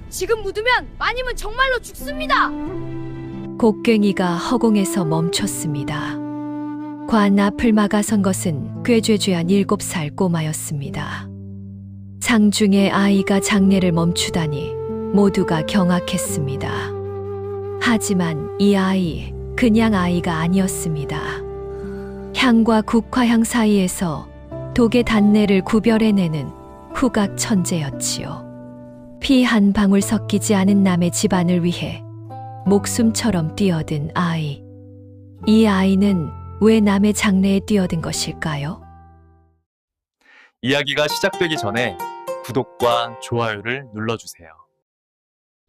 지금 묻으면 마님은 정말로 죽습니다. 곡괭이가 허공에서 멈췄습니다. 관 앞을 막아선 것은 꾀죄죄한 7살 꼬마였습니다. 상중의 아이가 장례를 멈추다니 모두가 경악했습니다. 하지만 이 아이, 그냥 아이가 아니었습니다. 향과 국화향 사이에서 독의 단내를 구별해내는 후각 천재였지요. 피 한 방울 섞이지 않은 남의 집안을 위해 목숨처럼 뛰어든 아이. 이 아이는 왜 남의 장래에 뛰어든 것일까요? 이야기가 시작되기 전에 구독과 좋아요를 눌러주세요.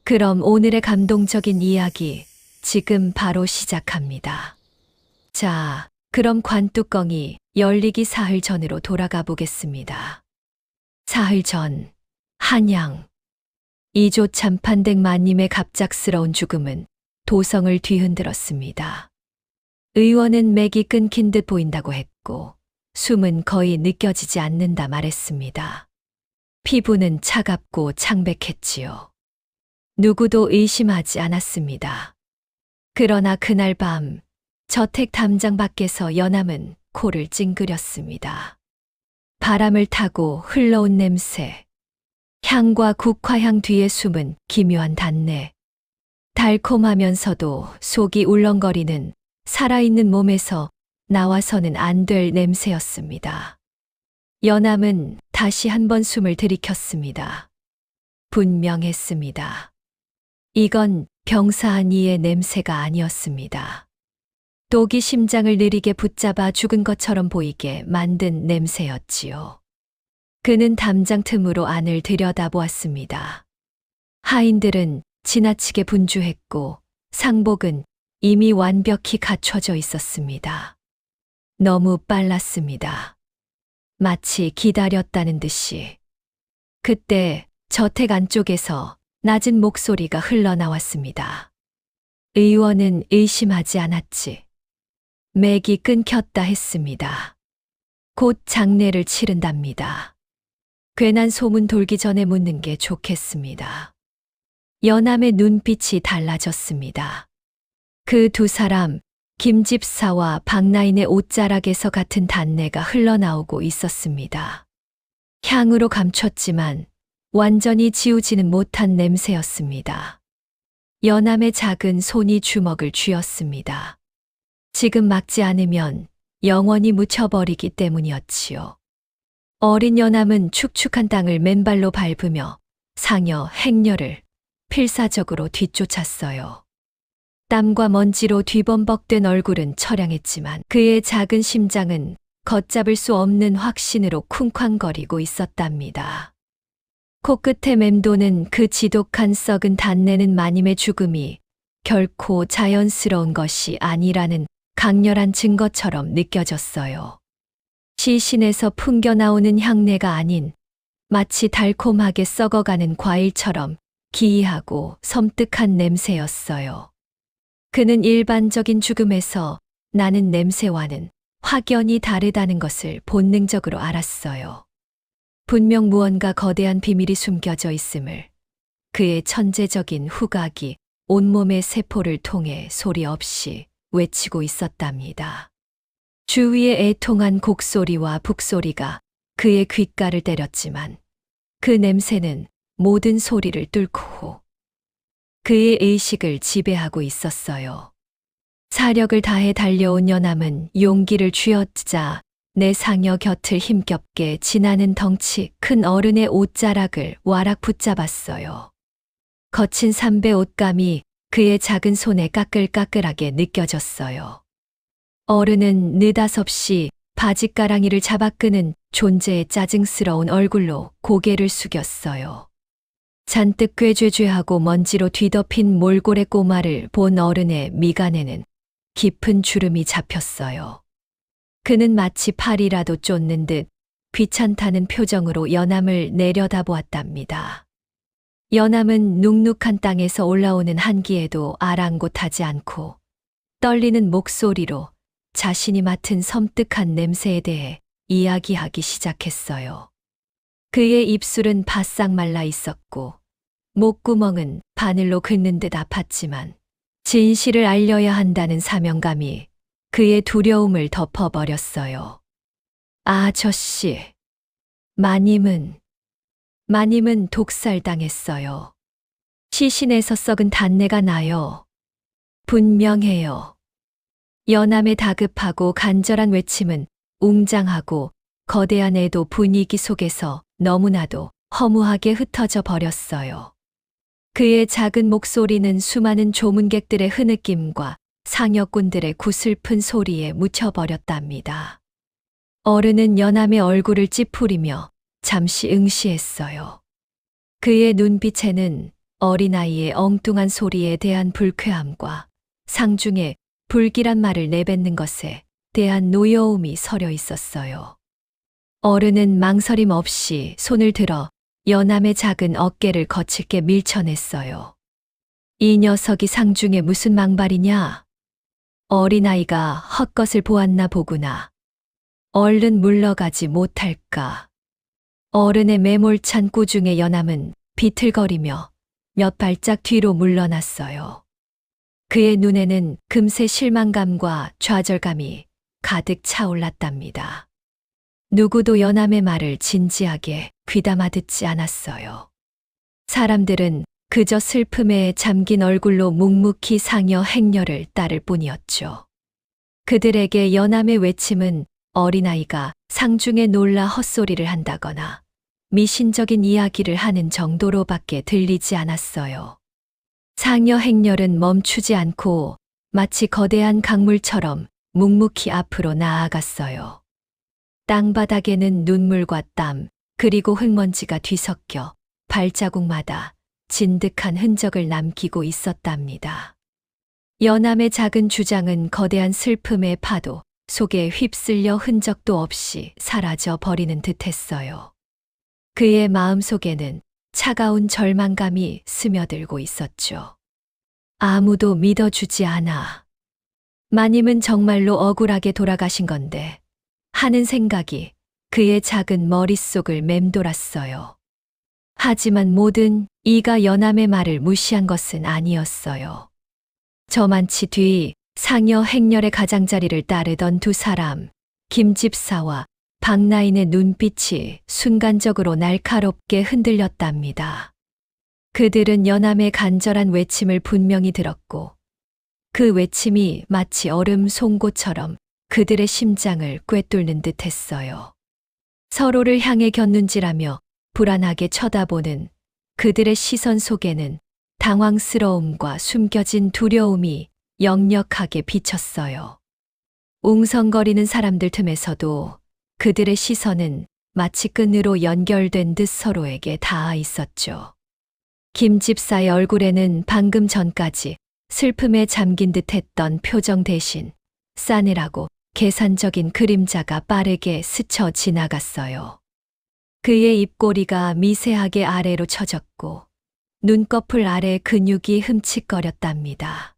그럼 오늘의 감동적인 이야기 지금 바로 시작합니다. 자, 그럼 관뚜껑이 열리기 사흘 전으로 돌아가 보겠습니다. 사흘 전, 한양. 이조 참판댁 마님의 갑작스러운 죽음은 도성을 뒤흔들었습니다. 의원은 맥이 끊긴 듯 보인다고 했고 숨은 거의 느껴지지 않는다 말했습니다. 피부는 차갑고 창백했지요. 누구도 의심하지 않았습니다. 그러나 그날 밤 저택 담장 밖에서 연함은 코를 찡그렸습니다. 바람을 타고 흘러온 냄새, 향과 국화향 뒤에 숨은 기묘한 단내, 달콤하면서도 속이 울렁거리는 살아있는 몸에서 나와서는 안 될 냄새였습니다. 연함은 다시 한번 숨을 들이켰습니다. 분명했습니다. 이건 병사한 이의 냄새가 아니었습니다. 독이 심장을 느리게 붙잡아 죽은 것처럼 보이게 만든 냄새였지요. 그는 담장 틈으로 안을 들여다보았습니다. 하인들은 지나치게 분주했고 상복은 이미 완벽히 갖춰져 있었습니다. 너무 빨랐습니다. 마치 기다렸다는 듯이. 그때 저택 안쪽에서 낮은 목소리가 흘러나왔습니다. 의원은 의심하지 않았지. 맥이 끊겼다 했습니다. 곧 장례를 치른답니다. 괜한 소문 돌기 전에 묻는 게 좋겠습니다. 연함의 눈빛이 달라졌습니다. 그 두 사람, 김집사와 박나인의 옷자락에서 같은 단내가 흘러나오고 있었습니다. 향으로 감췄지만 완전히 지우지는 못한 냄새였습니다. 연함의 작은 손이 주먹을 쥐었습니다. 지금 막지 않으면 영원히 묻혀버리기 때문이었지요. 어린 연함은 축축한 땅을 맨발로 밟으며 상여 행렬을 필사적으로 뒤쫓았어요. 땀과 먼지로 뒤범벅된 얼굴은 처량했지만 그의 작은 심장은 걷잡을 수 없는 확신으로 쿵쾅거리고 있었답니다. 코끝에 맴도는 그 지독한 썩은 단내는 마님의 죽음이 결코 자연스러운 것이 아니라는 강렬한 증거처럼 느껴졌어요. 시신에서 풍겨나오는 향내가 아닌 마치 달콤하게 썩어가는 과일처럼 기이하고 섬뜩한 냄새였어요. 그는 일반적인 죽음에서 나는 냄새와는 확연히 다르다는 것을 본능적으로 알았어요. 분명 무언가 거대한 비밀이 숨겨져 있음을 그의 천재적인 후각이 온몸의 세포를 통해 소리 없이 외치고 있었답니다. 주위의 애통한 곡소리와 북소리가 그의 귓가를 때렸지만 그 냄새는 모든 소리를 뚫고 그의 의식을 지배하고 있었어요. 사력을 다해 달려온 연함은 용기를 쥐어짜 내 상여 곁을 힘겹게 지나는 덩치 큰 어른의 옷자락을 와락 붙잡았어요. 거친 삼배 옷감이 그의 작은 손에 까끌까끌하게 느껴졌어요. 어른은 느닷없이 바짓가랑이를 잡아 끄는 존재의 짜증스러운 얼굴로 고개를 숙였어요. 잔뜩 꾀죄죄하고 먼지로 뒤덮인 몰골의 꼬마를 본 어른의 미간에는 깊은 주름이 잡혔어요. 그는 마치 팔이라도 쫓는 듯 귀찮다는 표정으로 연함을 내려다보았답니다. 연함은 눅눅한 땅에서 올라오는 한기에도 아랑곳하지 않고 떨리는 목소리로 자신이 맡은 섬뜩한 냄새에 대해 이야기하기 시작했어요. 그의 입술은 바싹 말라 있었고 목구멍은 바늘로 긁는 듯 아팠지만 진실을 알려야 한다는 사명감이 그의 두려움을 덮어버렸어요. 아저씨, 마님은 독살당했어요. 시신에서 썩은 단내가 나요. 분명해요. 연암의 다급하고 간절한 외침은 웅장하고 거대한 애도 분위기 속에서 너무나도 허무하게 흩어져 버렸어요. 그의 작은 목소리는 수많은 조문객들의 흐느낌과 상여꾼들의 구슬픈 소리에 묻혀버렸답니다. 어른은 연암의 얼굴을 찌푸리며 잠시 응시했어요. 그의 눈빛에는 어린아이의 엉뚱한 소리에 대한 불쾌함과 상중에 불길한 말을 내뱉는 것에 대한 노여움이 서려 있었어요. 어른은 망설임 없이 손을 들어 연암의 작은 어깨를 거칠게 밀쳐냈어요. 이 녀석이 상중에 무슨 망발이냐? 어린아이가 헛것을 보았나 보구나. 얼른 물러가지 못할까. 어른의 매몰찬 꾸중의 연암은 비틀거리며 몇 발짝 뒤로 물러났어요. 그의 눈에는 금세 실망감과 좌절감이 가득 차올랐답니다. 누구도 연암의 말을 진지하게 귀담아 듣지 않았어요. 사람들은 그저 슬픔에 잠긴 얼굴로 묵묵히 상여 행렬을 따를 뿐이었죠. 그들에게 연암의 외침은 어린아이가 상중에 놀라 헛소리를 한다거나 미신적인 이야기를 하는 정도로밖에 들리지 않았어요. 상여 행렬은 멈추지 않고 마치 거대한 강물처럼 묵묵히 앞으로 나아갔어요. 땅바닥에는 눈물과 땀, 그리고 흙먼지가 뒤섞여 발자국마다 진득한 흔적을 남기고 있었답니다. 연암의 작은 주장은 거대한 슬픔의 파도 속에 휩쓸려 흔적도 없이 사라져 버리는 듯했어요. 그의 마음속에는 차가운 절망감이 스며들고 있었죠. 아무도 믿어주지 않아. 마님은 정말로 억울하게 돌아가신 건데 하는 생각이 그의 작은 머릿속을 맴돌았어요. 하지만 모든 이가 연암의 말을 무시한 것은 아니었어요. 저만치 뒤 상여 행렬의 가장자리를 따르던 두 사람, 김집사와 박나인의 눈빛이 순간적으로 날카롭게 흔들렸답니다. 그들은 연암의 간절한 외침을 분명히 들었고 그 외침이 마치 얼음 송곳처럼 그들의 심장을 꿰뚫는 듯했어요. 서로를 향해 곁눈질하며 불안하게 쳐다보는 그들의 시선 속에는 당황스러움과 숨겨진 두려움이 역력하게 비쳤어요. 웅성거리는 사람들 틈에서도 그들의 시선은 마치 끈으로 연결된 듯 서로에게 닿아 있었죠. 김 집사의 얼굴에는 방금 전까지 슬픔에 잠긴 듯했던 표정 대신 싸늘하고 계산적인 그림자가 빠르게 스쳐 지나갔어요. 그의 입꼬리가 미세하게 아래로 처졌고 눈꺼풀 아래 근육이 흠칫거렸답니다.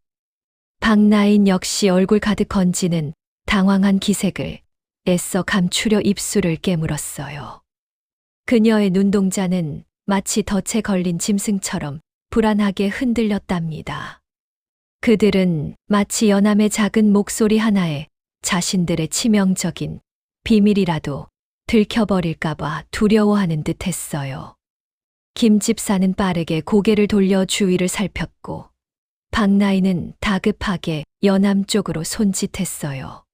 박나인 역시 얼굴 가득 건지는 당황한 기색을 애써 감추려 입술을 깨물었어요. 그녀의 눈동자는 마치 덫에 걸린 짐승처럼 불안하게 흔들렸답니다. 그들은 마치 연암의 작은 목소리 하나에 자신들의 치명적인 비밀이라도 들켜버릴까봐 두려워하는 듯했어요. 김 집사는 빠르게 고개를 돌려 주위를 살폈고 박나인은 다급하게 연암 쪽으로 손짓했어요.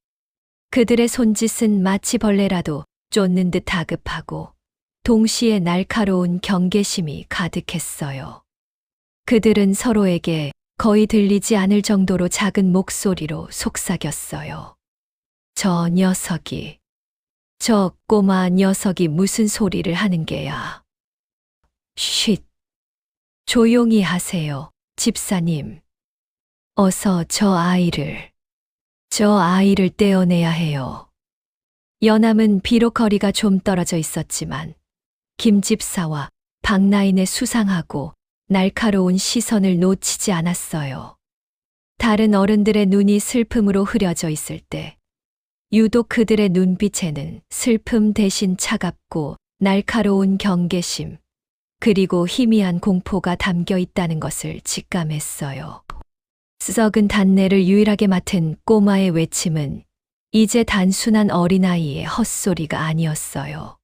그들의 손짓은 마치 벌레라도 쫓는 듯 다급하고 동시에 날카로운 경계심이 가득했어요. 그들은 서로에게 거의 들리지 않을 정도로 작은 목소리로 속삭였어요. 저 녀석이, 저 꼬마 녀석이 무슨 소리를 하는 게야. 쉿. 조용히 하세요, 집사님. 어서 저 아이를 떼어내야 해요. 연암은 비록 거리가 좀 떨어져 있었지만 김 집사와 박나인의 수상하고 날카로운 시선을 놓치지 않았어요. 다른 어른들의 눈이 슬픔으로 흐려져 있을 때 유독 그들의 눈빛에는 슬픔 대신 차갑고 날카로운 경계심, 그리고 희미한 공포가 담겨 있다는 것을 직감했어요. 썩은 단내를 유일하게 맡은 꼬마의 외침은 이제 단순한 어린아이의 헛소리가 아니었어요.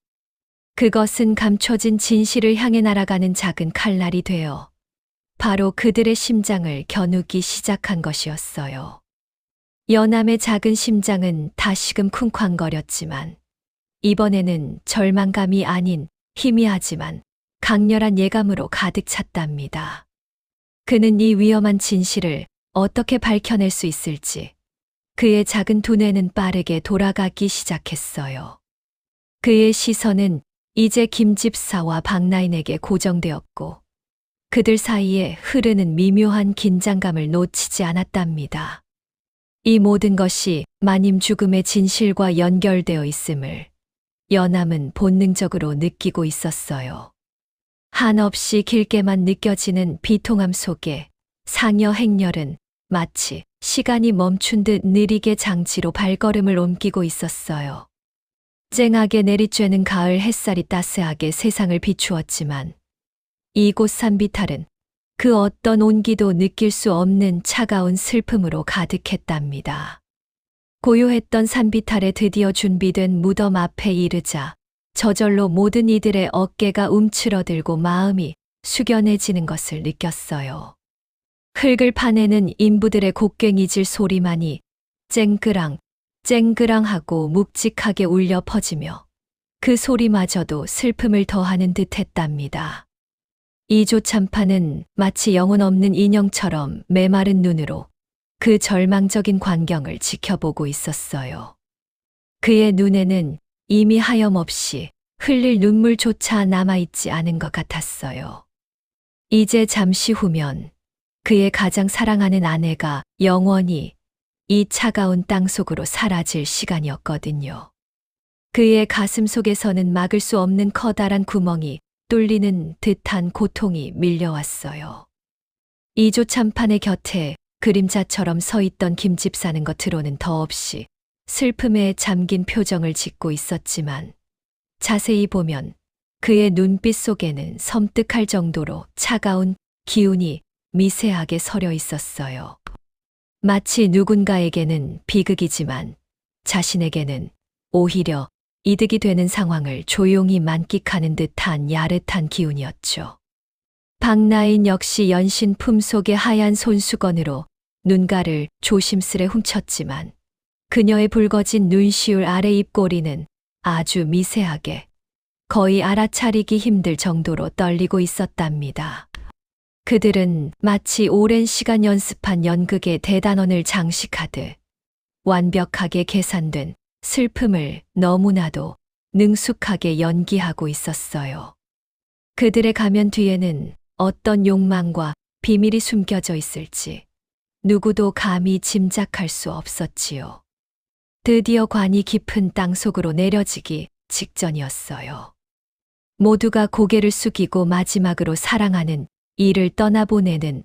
그것은 감춰진 진실을 향해 날아가는 작은 칼날이 되어 바로 그들의 심장을 겨누기 시작한 것이었어요. 연암의 작은 심장은 다시금 쿵쾅거렸지만 이번에는 절망감이 아닌 희미하지만 강렬한 예감으로 가득 찼답니다. 그는 이 위험한 진실을 어떻게 밝혀낼 수 있을지 그의 작은 두뇌는 빠르게 돌아가기 시작했어요. 그의 시선은 이제 김 집사와 박나인에게 고정되었고 그들 사이에 흐르는 미묘한 긴장감을 놓치지 않았답니다. 이 모든 것이 마님 죽음의 진실과 연결되어 있음을 연암은 본능적으로 느끼고 있었어요. 한없이 길게만 느껴지는 비통함 속에 상여 행렬은 마치 시간이 멈춘 듯 느리게 장지로 발걸음을 옮기고 있었어요. 쨍하게 내리쬐는 가을 햇살이 따스하게 세상을 비추었지만 이곳 산비탈은 그 어떤 온기도 느낄 수 없는 차가운 슬픔으로 가득했답니다. 고요했던 산비탈에 드디어 준비된 무덤 앞에 이르자 저절로 모든 이들의 어깨가 움츠러들고 마음이 숙연해지는 것을 느꼈어요. 흙을파내는 인부들의 곡괭이질 소리만이 쨍그랑 쨍그랑하고 묵직하게 울려 퍼지며 그 소리마저도 슬픔을 더하는 듯했답니다. 이조참판은 마치 영혼 없는 인형처럼 메마른 눈으로 그 절망적인 광경을 지켜보고 있었어요. 그의 눈에는 이미 하염없이 흘릴 눈물조차 남아있지 않은 것 같았어요. 이제 잠시 후면 그의 가장 사랑하는 아내가 영원히 이 차가운 땅 속으로 사라질 시간이었거든요. 그의 가슴 속에서는 막을 수 없는 커다란 구멍이 뚫리는 듯한 고통이 밀려왔어요. 이조참판의 곁에 그림자처럼 서 있던 김 집사는 겉으로는 더없이 슬픔에 잠긴 표정을 짓고 있었지만 자세히 보면 그의 눈빛 속에는 섬뜩할 정도로 차가운 기운이 미세하게 서려 있었어요. 마치 누군가에게는 비극이지만 자신에게는 오히려 이득이 되는 상황을 조용히 만끽하는 듯한 야릇한 기운이었죠. 박나인 역시 연신 품속의 하얀 손수건으로 눈가를 조심스레 훔쳤지만 그녀의 붉어진 눈시울 아래 입꼬리는 아주 미세하게 거의 알아차리기 힘들 정도로 떨리고 있었답니다. 그들은 마치 오랜 시간 연습한 연극의 대단원을 장식하듯 완벽하게 계산된 슬픔을 너무나도 능숙하게 연기하고 있었어요. 그들의 가면 뒤에는 어떤 욕망과 비밀이 숨겨져 있을지 누구도 감히 짐작할 수 없었지요. 드디어 관이 깊은 땅 속으로 내려지기 직전이었어요. 모두가 고개를 숙이고 마지막으로 사랑하는 이를 떠나보내는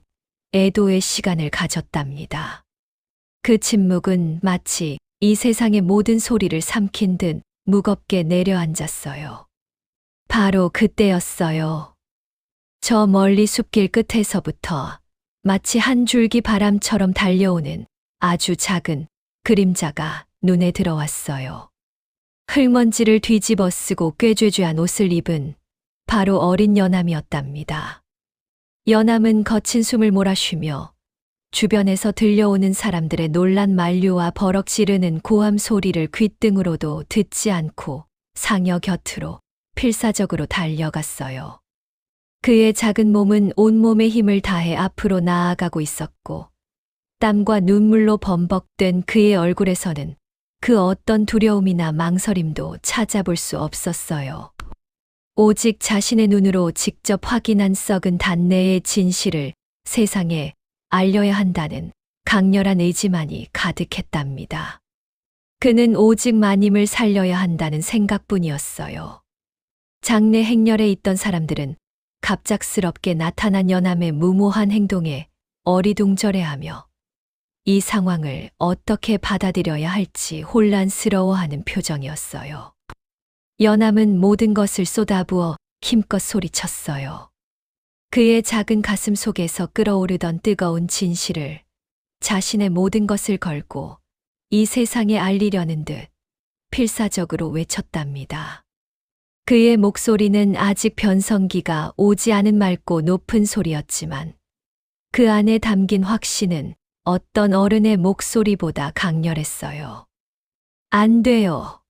애도의 시간을 가졌답니다. 그 침묵은 마치 이 세상의 모든 소리를 삼킨 듯 무겁게 내려앉았어요. 바로 그때였어요. 저 멀리 숲길 끝에서부터 마치 한 줄기 바람처럼 달려오는 아주 작은 그림자가 눈에 들어왔어요. 흙먼지를 뒤집어 쓰고 꾀죄죄한 옷을 입은 바로 어린 연암이었답니다. 연암은 거친 숨을 몰아쉬며 주변에서 들려오는 사람들의 놀란 만류와 버럭 지르는 고함 소리를 귓등으로도 듣지 않고 상여 곁으로 필사적으로 달려갔어요. 그의 작은 몸은 온몸의 힘을 다해 앞으로 나아가고 있었고 땀과 눈물로 범벅된 그의 얼굴에서는 그 어떤 두려움이나 망설임도 찾아볼 수 없었어요. 오직 자신의 눈으로 직접 확인한 썩은 단내의 진실을 세상에 알려야 한다는 강렬한 의지만이 가득했답니다. 그는 오직 마님을 살려야 한다는 생각뿐이었어요. 장례 행렬에 있던 사람들은 갑작스럽게 나타난 연암의 무모한 행동에 어리둥절해하며 이 상황을 어떻게 받아들여야 할지 혼란스러워하는 표정이었어요. 연암은 모든 것을 쏟아부어 힘껏 소리쳤어요. 그의 작은 가슴 속에서 끓어오르던 뜨거운 진실을, 자신의 모든 것을 걸고 이 세상에 알리려는 듯 필사적으로 외쳤답니다. 그의 목소리는 아직 변성기가 오지 않은 맑고 높은 소리였지만 그 안에 담긴 확신은 어떤 어른의 목소리보다 강렬했어요. 안 돼요.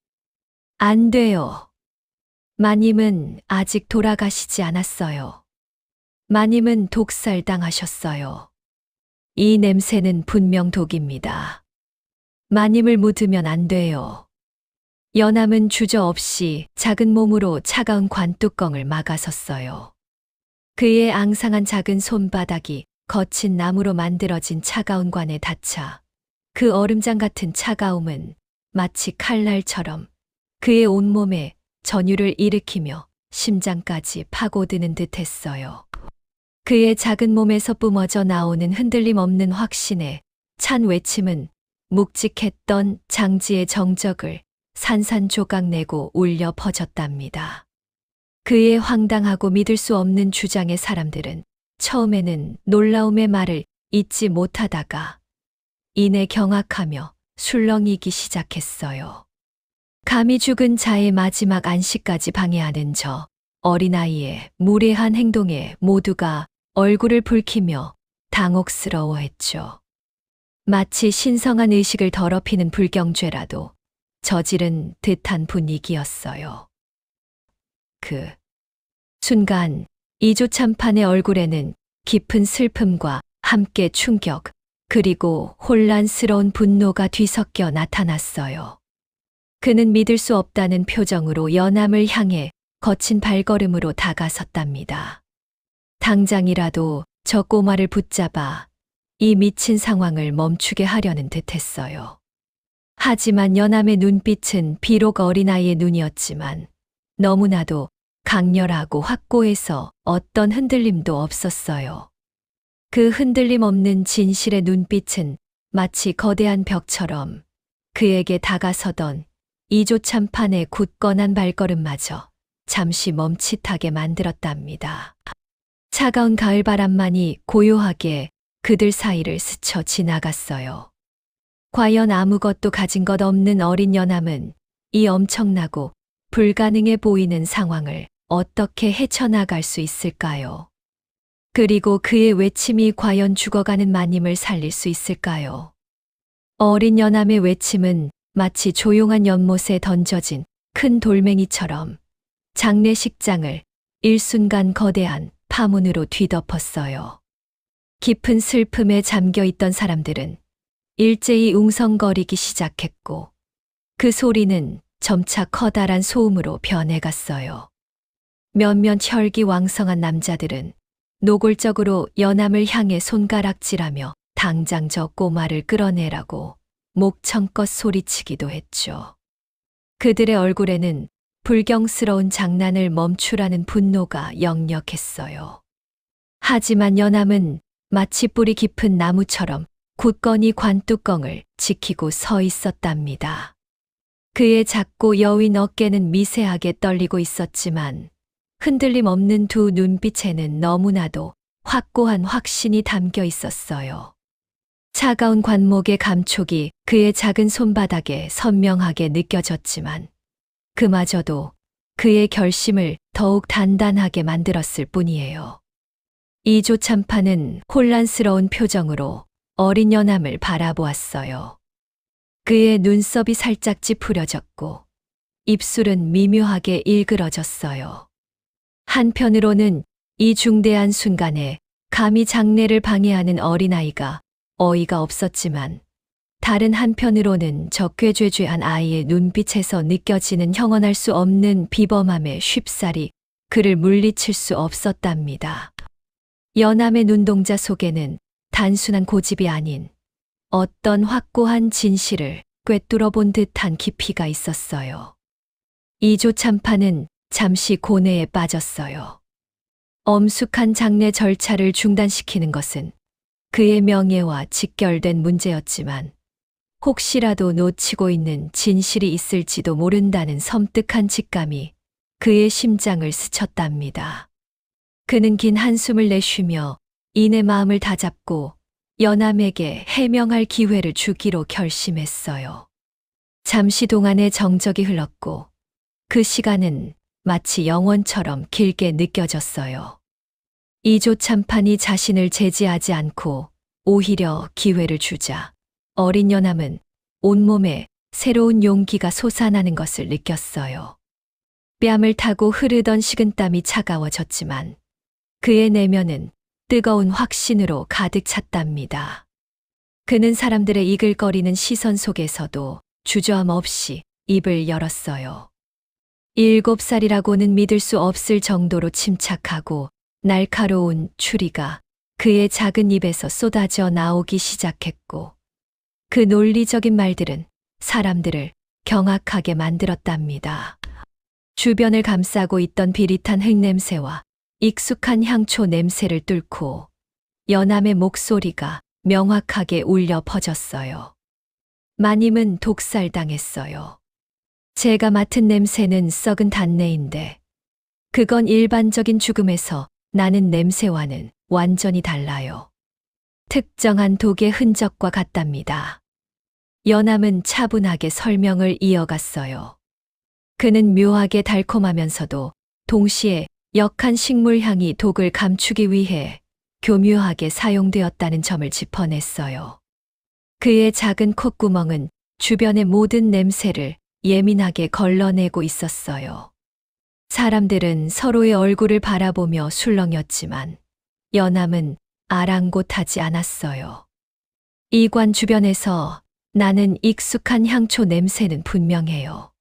안 돼요. 마님은 아직 돌아가시지 않았어요. 마님은 독살당하셨어요. 이 냄새는 분명 독입니다. 마님을 묻으면 안 돼요. 연암은 주저없이 작은 몸으로 차가운 관뚜껑을 막아섰어요. 그의 앙상한 작은 손바닥이 거친 나무로 만들어진 차가운 관에 닿자 그 얼음장 같은 차가움은 마치 칼날처럼 그의 온몸에 전율을 일으키며 심장까지 파고드는 듯 했어요. 그의 작은 몸에서 뿜어져 나오는 흔들림 없는 확신에 찬 외침은 묵직했던 장지의 정적을 산산조각내고 울려 퍼졌답니다. 그의 황당하고 믿을 수 없는 주장의 사람들은 처음에는 놀라움의 말을 잇지 못하다가 이내 경악하며 술렁이기 시작했어요. 감히 죽은 자의 마지막 안식까지 방해하는 저 어린아이의 무례한 행동에 모두가 얼굴을 붉히며 당혹스러워했죠. 마치 신성한 의식을 더럽히는 불경죄라도 저지른 듯한 분위기였어요. 그 순간 이조참판의 얼굴에는 깊은 슬픔과 함께 충격, 그리고 혼란스러운 분노가 뒤섞여 나타났어요. 그는 믿을 수 없다는 표정으로 연암을 향해 거친 발걸음으로 다가섰답니다. 당장이라도 저 꼬마를 붙잡아 이 미친 상황을 멈추게 하려는 듯했어요. 하지만 연암의 눈빛은 비록 어린아이의 눈이었지만 너무나도 강렬하고 확고해서 어떤 흔들림도 없었어요. 그 흔들림 없는 진실의 눈빛은 마치 거대한 벽처럼 그에게 다가서던 이조참판의 굳건한 발걸음마저 잠시 멈칫하게 만들었답니다. 차가운 가을바람만이 고요하게 그들 사이를 스쳐 지나갔어요. 과연 아무것도 가진 것 없는 어린 연암은 이 엄청나고 불가능해 보이는 상황을 어떻게 헤쳐나갈 수 있을까요? 그리고 그의 외침이 과연 죽어가는 마님을 살릴 수 있을까요? 어린 연암의 외침은 마치 조용한 연못에 던져진 큰 돌멩이처럼 장례식장을 일순간 거대한 파문으로 뒤덮었어요. 깊은 슬픔에 잠겨 있던 사람들은 일제히 웅성거리기 시작했고 그 소리는 점차 커다란 소음으로 변해갔어요. 몇몇 혈기왕성한 남자들은 노골적으로 연암을 향해 손가락질하며 당장 저 꼬마를 끌어내라고 목청껏 소리치기도 했죠. 그들의 얼굴에는 불경스러운 장난을 멈추라는 분노가 역력했어요. 하지만 연암은 마치 뿌리 깊은 나무처럼 굳건히 관뚜껑을 지키고 서 있었답니다. 그의 작고 여윈 어깨는 미세하게 떨리고 있었지만 흔들림 없는 두 눈빛에는 너무나도 확고한 확신이 담겨 있었어요. 차가운 관목의 감촉이 그의 작은 손바닥에 선명하게 느껴졌지만 그마저도 그의 결심을 더욱 단단하게 만들었을 뿐이에요. 이조참판은 혼란스러운 표정으로 어린 연암을 바라보았어요. 그의 눈썹이 살짝 찌푸려졌고 입술은 미묘하게 일그러졌어요. 한편으로는 이 중대한 순간에 감히 장례를 방해하는 어린아이가 어이가 없었지만 다른 한편으로는 저 꾀죄죄한 아이의 눈빛에서 느껴지는 형언할 수 없는 비범함에 쉽사리 그를 물리칠 수 없었답니다. 연암의 눈동자 속에는 단순한 고집이 아닌 어떤 확고한 진실을 꿰뚫어 본 듯한 깊이가 있었어요. 이조참판은 잠시 고뇌에 빠졌어요. 엄숙한 장례 절차를 중단시키는 것은 그의 명예와 직결된 문제였지만 혹시라도 놓치고 있는 진실이 있을지도 모른다는 섬뜩한 직감이 그의 심장을 스쳤답니다. 그는 긴 한숨을 내쉬며 이내 마음을 다잡고 연암에게 해명할 기회를 주기로 결심했어요. 잠시 동안의 정적이 흘렀고 그 시간은 마치 영원처럼 길게 느껴졌어요. 이조참판이 자신을 제지하지 않고 오히려 기회를 주자 어린 연암은 온몸에 새로운 용기가 솟아나는 것을 느꼈어요. 뺨을 타고 흐르던 식은땀이 차가워졌지만 그의 내면은 뜨거운 확신으로 가득 찼답니다. 그는 사람들의 이글거리는 시선 속에서도 주저함 없이 입을 열었어요. 7살이라고는 믿을 수 없을 정도로 침착하고 날카로운 추리가 그의 작은 입에서 쏟아져 나오기 시작했고 그 논리적인 말들은 사람들을 경악하게 만들었답니다. 주변을 감싸고 있던 비릿한 흙냄새와 익숙한 향초 냄새를 뚫고 연암의 목소리가 명확하게 울려 퍼졌어요. 마님은 독살당했어요. 제가 맡은 냄새는 썩은 단내인데 그건 일반적인 죽음에서 나는 냄새와는 완전히 달라요. 특정한 독의 흔적과 같답니다. 연암은 차분하게 설명을 이어갔어요. 그는 묘하게 달콤하면서도 동시에 역한 식물향이 독을 감추기 위해 교묘하게 사용되었다는 점을 짚어냈어요. 그의 작은 콧구멍은 주변의 모든 냄새를 예민하게 걸러내고 있었어요. 사람들은 서로의 얼굴을 바라보며 술렁였지만 연암은 아랑곳하지 않았어요. 이관 주변에서 나는 익숙한 향초 냄새는 분명해요.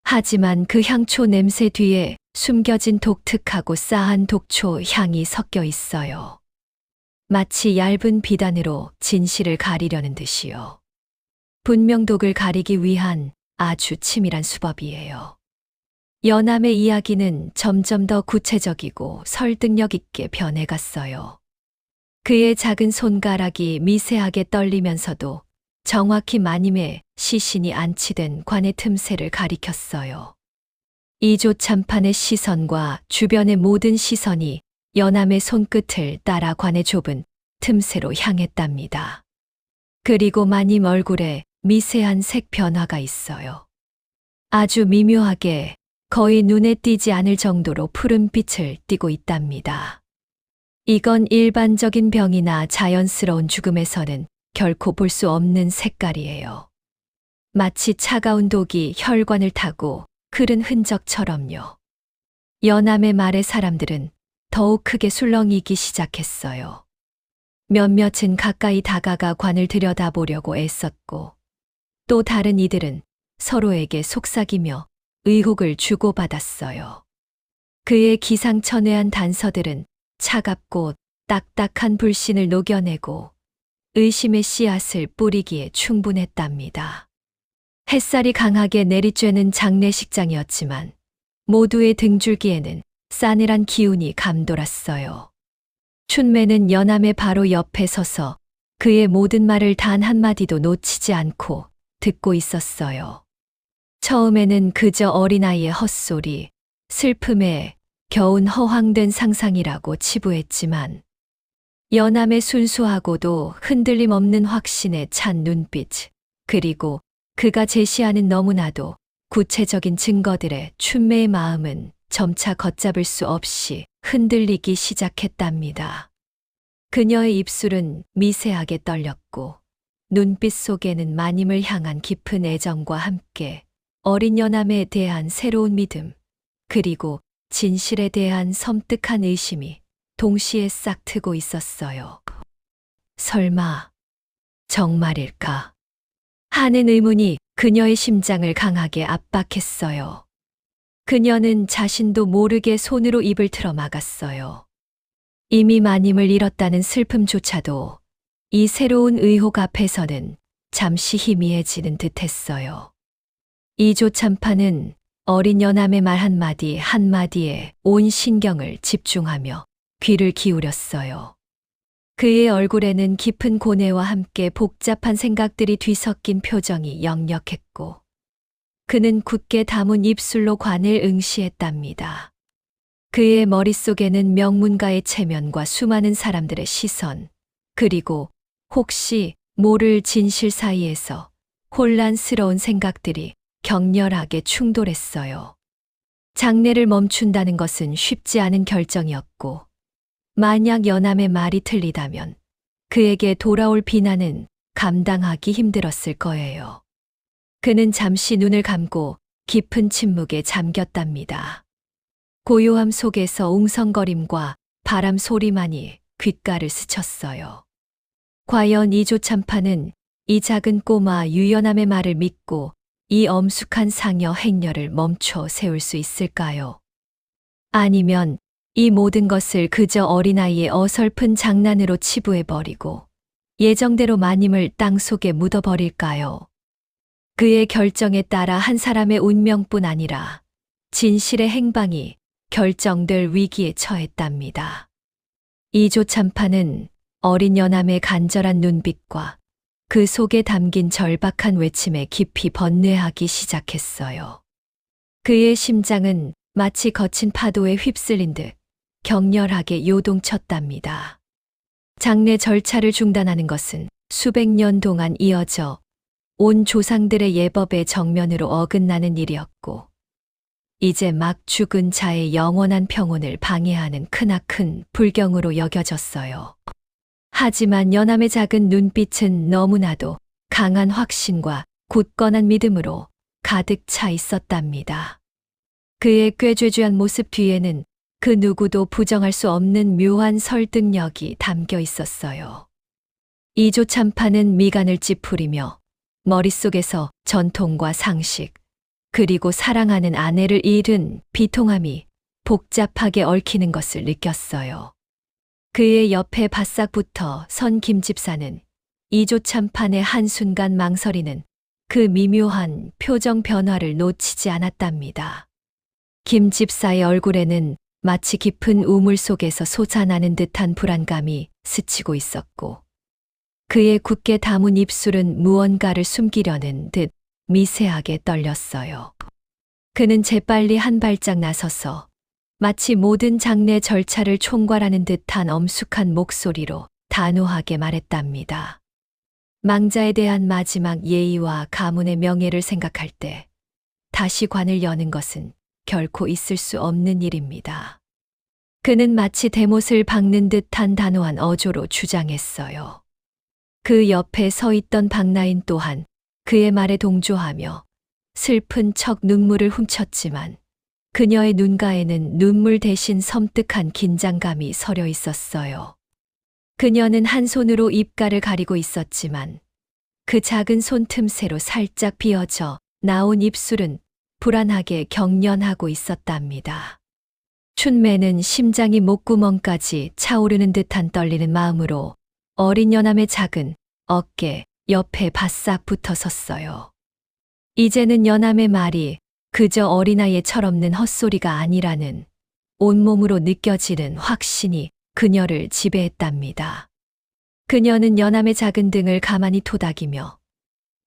하지만 그 향초 냄새 뒤에 숨겨진 독특하고 싸한 독초 향이 섞여 있어요. 마치 얇은 비단으로 진실을 가리려는 듯이요. 분명 독을 가리기 위한 아주 치밀한 수법이에요. 연암의 이야기는 점점 더 구체적이고 설득력 있게 변해갔어요. 그의 작은 손가락이 미세하게 떨리면서도 정확히 마님의 시신이 안치된 관의 틈새를 가리켰어요. 이조참판의 시선과 주변의 모든 시선이 연암의 손끝을 따라 관의 좁은 틈새로 향했답니다. 그리고 마님 얼굴에 미세한 색 변화가 있어요. 아주 미묘하게 거의 눈에 띄지 않을 정도로 푸른빛을 띠고 있답니다. 이건 일반적인 병이나 자연스러운 죽음에서는 결코 볼 수 없는 색깔이에요. 마치 차가운 독이 혈관을 타고 흐른 흔적처럼요. 연암의 말에 사람들은 더욱 크게 술렁이기 시작했어요. 몇몇은 가까이 다가가 관을 들여다보려고 애썼고 또 다른 이들은 서로에게 속삭이며 의혹을 주고받았어요. 그의 기상천외한 단서들은 차갑고 딱딱한 불신을 녹여내고 의심의 씨앗을 뿌리기에 충분했답니다. 햇살이 강하게 내리쬐는 장례식장이었지만 모두의 등줄기에는 싸늘한 기운이 감돌았어요. 춘매는 연암의 바로 옆에 서서 그의 모든 말을 단 한마디도 놓치지 않고 듣고 있었어요. 처음에는 그저 어린아이의 헛소리, 슬픔에 겨운 허황된 상상이라고 치부했지만 연암의 순수하고도 흔들림 없는 확신에 찬 눈빛, 그리고 그가 제시하는 너무나도 구체적인 증거들에 춘매의 마음은 점차 걷잡을 수 없이 흔들리기 시작했답니다. 그녀의 입술은 미세하게 떨렸고 눈빛 속에는 마님을 향한 깊은 애정과 함께 어린 연암에 대한 새로운 믿음, 그리고 진실에 대한 섬뜩한 의심이 동시에 싹 트고 있었어요. 설마 정말일까? 하는 의문이 그녀의 심장을 강하게 압박했어요. 그녀는 자신도 모르게 손으로 입을 틀어 막았어요. 이미 마님을 잃었다는 슬픔조차도 이 새로운 의혹 앞에서는 잠시 희미해지는 듯했어요. 이조참판은 어린 연암의 말 한마디 한마디에 온 신경을 집중하며 귀를 기울였어요. 그의 얼굴에는 깊은 고뇌와 함께 복잡한 생각들이 뒤섞인 표정이 역력했고 그는 굳게 다문 입술로 관을 응시했답니다. 그의 머릿속에는 명문가의 체면과 수많은 사람들의 시선, 그리고 혹시 모를 진실 사이에서 혼란스러운 생각들이 격렬하게 충돌했어요. 장례를 멈춘다는 것은 쉽지 않은 결정이었고, 만약 연암의 말이 틀리다면 그에게 돌아올 비난은 감당하기 힘들었을 거예요. 그는 잠시 눈을 감고 깊은 침묵에 잠겼답니다. 고요함 속에서 웅성거림과 바람 소리만이 귓가를 스쳤어요. 과연 이조참파는 이 작은 꼬마 유연함의 말을 믿고 이 엄숙한 상여 행렬을 멈춰 세울 수 있을까요? 아니면 이 모든 것을 그저 어린아이의 어설픈 장난으로 치부해버리고 예정대로 마님을 땅속에 묻어버릴까요? 그의 결정에 따라 한 사람의 운명뿐 아니라 진실의 행방이 결정될 위기에 처했답니다. 이조참파는 어린 연암의 간절한 눈빛과 그 속에 담긴 절박한 외침에 깊이 번뇌하기 시작했어요. 그의 심장은 마치 거친 파도에 휩쓸린 듯 격렬하게 요동쳤답니다. 장례 절차를 중단하는 것은 수백 년 동안 이어져 온 조상들의 예법의 정면으로 어긋나는 일이었고, 이제 막 죽은 자의 영원한 평온을 방해하는 크나큰 불경으로 여겨졌어요. 하지만 연암의 작은 눈빛은 너무나도 강한 확신과 굳건한 믿음으로 가득 차 있었답니다. 그의 꾀죄죄한 모습 뒤에는 그 누구도 부정할 수 없는 묘한 설득력이 담겨 있었어요. 이조참파는 미간을 찌푸리며 머릿속에서 전통과 상식, 그리고 사랑하는 아내를 잃은 비통함이 복잡하게 얽히는 것을 느꼈어요. 그의 옆에 바싹 붙어 선 김 집사는 이조참판의 한순간 망설이는 그 미묘한 표정 변화를 놓치지 않았답니다. 김 집사의 얼굴에는 마치 깊은 우물 속에서 솟아나는 듯한 불안감이 스치고 있었고, 그의 굳게 담은 입술은 무언가를 숨기려는 듯 미세하게 떨렸어요. 그는 재빨리 한 발짝 나서서 마치 모든 장례 절차를 총괄하는 듯한 엄숙한 목소리로 단호하게 말했답니다. 망자에 대한 마지막 예의와 가문의 명예를 생각할 때 다시 관을 여는 것은 결코 있을 수 없는 일입니다. 그는 마치 대못을 박는 듯한 단호한 어조로 주장했어요. 그 옆에 서 있던 박나인 또한 그의 말에 동조하며 슬픈 척 눈물을 훔쳤지만 그녀의 눈가에는 눈물 대신 섬뜩한 긴장감이 서려 있었어요. 그녀는 한 손으로 입가를 가리고 있었지만 그 작은 손 틈새로 살짝 비어져 나온 입술은 불안하게 경련하고 있었답니다. 춘매는 심장이 목구멍까지 차오르는 듯한 떨리는 마음으로 어린 연암의 작은 어깨 옆에 바싹 붙어 섰어요. 이제는 연암의 말이 그저 어린아이의 철없는 헛소리가 아니라는 온몸으로 느껴지는 확신이 그녀를 지배했답니다. 그녀는 연암의 작은 등을 가만히 토닥이며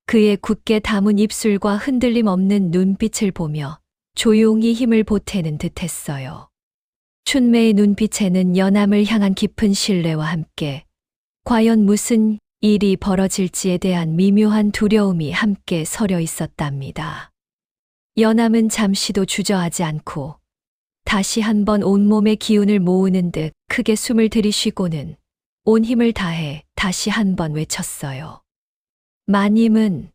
그의 굳게 담은 입술과 흔들림 없는 눈빛을 보며 조용히 힘을 보태는 듯했어요. 춘매의 눈빛에는 연암을 향한 깊은 신뢰와 함께 과연 무슨 일이 벌어질지에 대한 미묘한 두려움이 함께 서려 있었답니다. 연암은 잠시도 주저하지 않고 다시 한번 온몸의 기운을 모으는 듯 크게 숨을 들이쉬고는 온 힘을 다해 다시 한번 외쳤어요. 마님은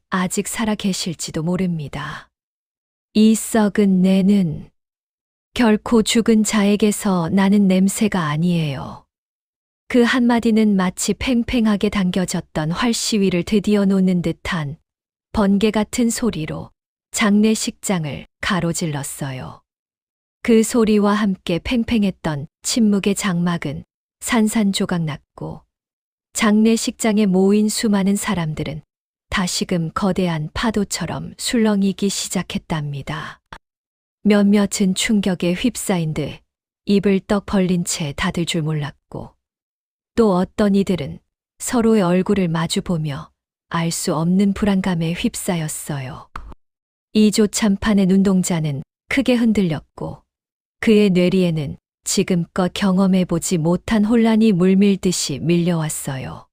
아직 살아 계실지도 모릅니다. 이 썩은 내는 결코 죽은 자에게서 나는 냄새가 아니에요. 그 한마디는 마치 팽팽하게 당겨졌던 활시위를 드디어 놓는 듯한 번개 같은 소리로 장례식장을 가로질렀어요. 그 소리와 함께 팽팽했던 침묵의 장막은 산산조각 났고 장례식장에 모인 수많은 사람들은 다시금 거대한 파도처럼 술렁이기 시작했답니다. 몇몇은 충격에 휩싸인 듯 입을 떡 벌린 채 닫을 줄 몰랐고 또 어떤 이들은 서로의 얼굴을 마주보며 알 수 없는 불안감에 휩싸였어요. 이조참판의 눈동자는 크게 흔들렸고 그의 뇌리에는 지금껏 경험해보지 못한 혼란이 물밀듯이 밀려왔어요.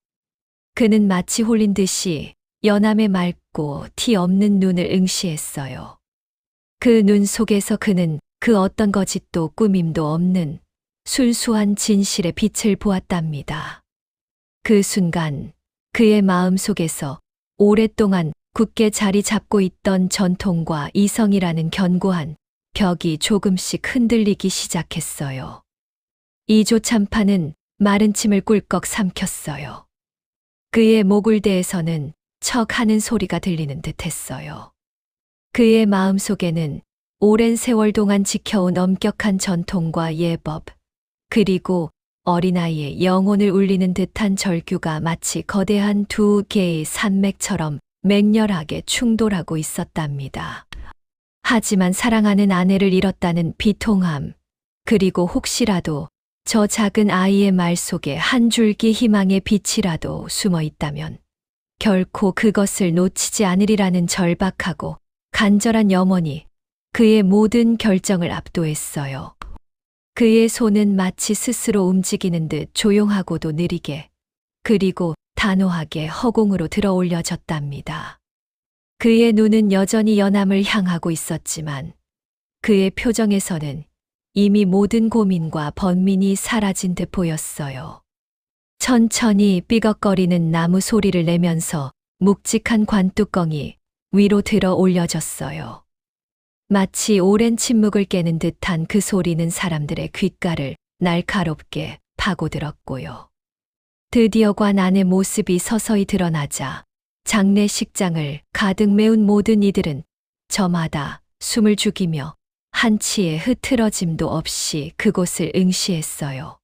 그는 마치 홀린 듯이 연암의 맑고 티 없는 눈을 응시했어요. 그 눈 속에서 그는 그 어떤 거짓도 꾸밈도 없는 순수한 진실의 빛을 보았답니다. 그 순간 그의 마음 속에서 오랫동안 굳게 자리 잡고 있던 전통과 이성이라는 견고한 벽이 조금씩 흔들리기 시작했어요. 이조참판은 마른 침을 꿀꺽 삼켰어요. 그의 목울대에서는 척 하는 소리가 들리는 듯 했어요. 그의 마음 속에는 오랜 세월 동안 지켜온 엄격한 전통과 예법, 그리고 어린아이의 영혼을 울리는 듯한 절규가 마치 거대한 두 개의 산맥처럼 맹렬하게 충돌하고 있었답니다. 하지만 사랑하는 아내를 잃었다는 비통함, 그리고 혹시라도 저 작은 아이의 말 속에 한 줄기 희망의 빛이라도 숨어 있다면 결코 그것을 놓치지 않으리라는 절박하고 간절한 염원이 그의 모든 결정을 압도했어요. 그의 손은 마치 스스로 움직이는 듯 조용하고도 느리게, 그리고 단호하게 허공으로 들어 올려졌답니다. 그의 눈은 여전히 연암을 향하고 있었지만 그의 표정에서는 이미 모든 고민과 번민이 사라진 듯 보였어요. 천천히 삐걱거리는 나무 소리를 내면서 묵직한 관뚜껑이 위로 들어 올려졌어요. 마치 오랜 침묵을 깨는 듯한 그 소리는 사람들의 귓가를 날카롭게 파고들었고요. 드디어 관 안의 모습이 서서히 드러나자 장례식장을 가득 메운 모든 이들은 저마다 숨을 죽이며 한치의 흐트러짐도 없이 그곳을 응시했어요.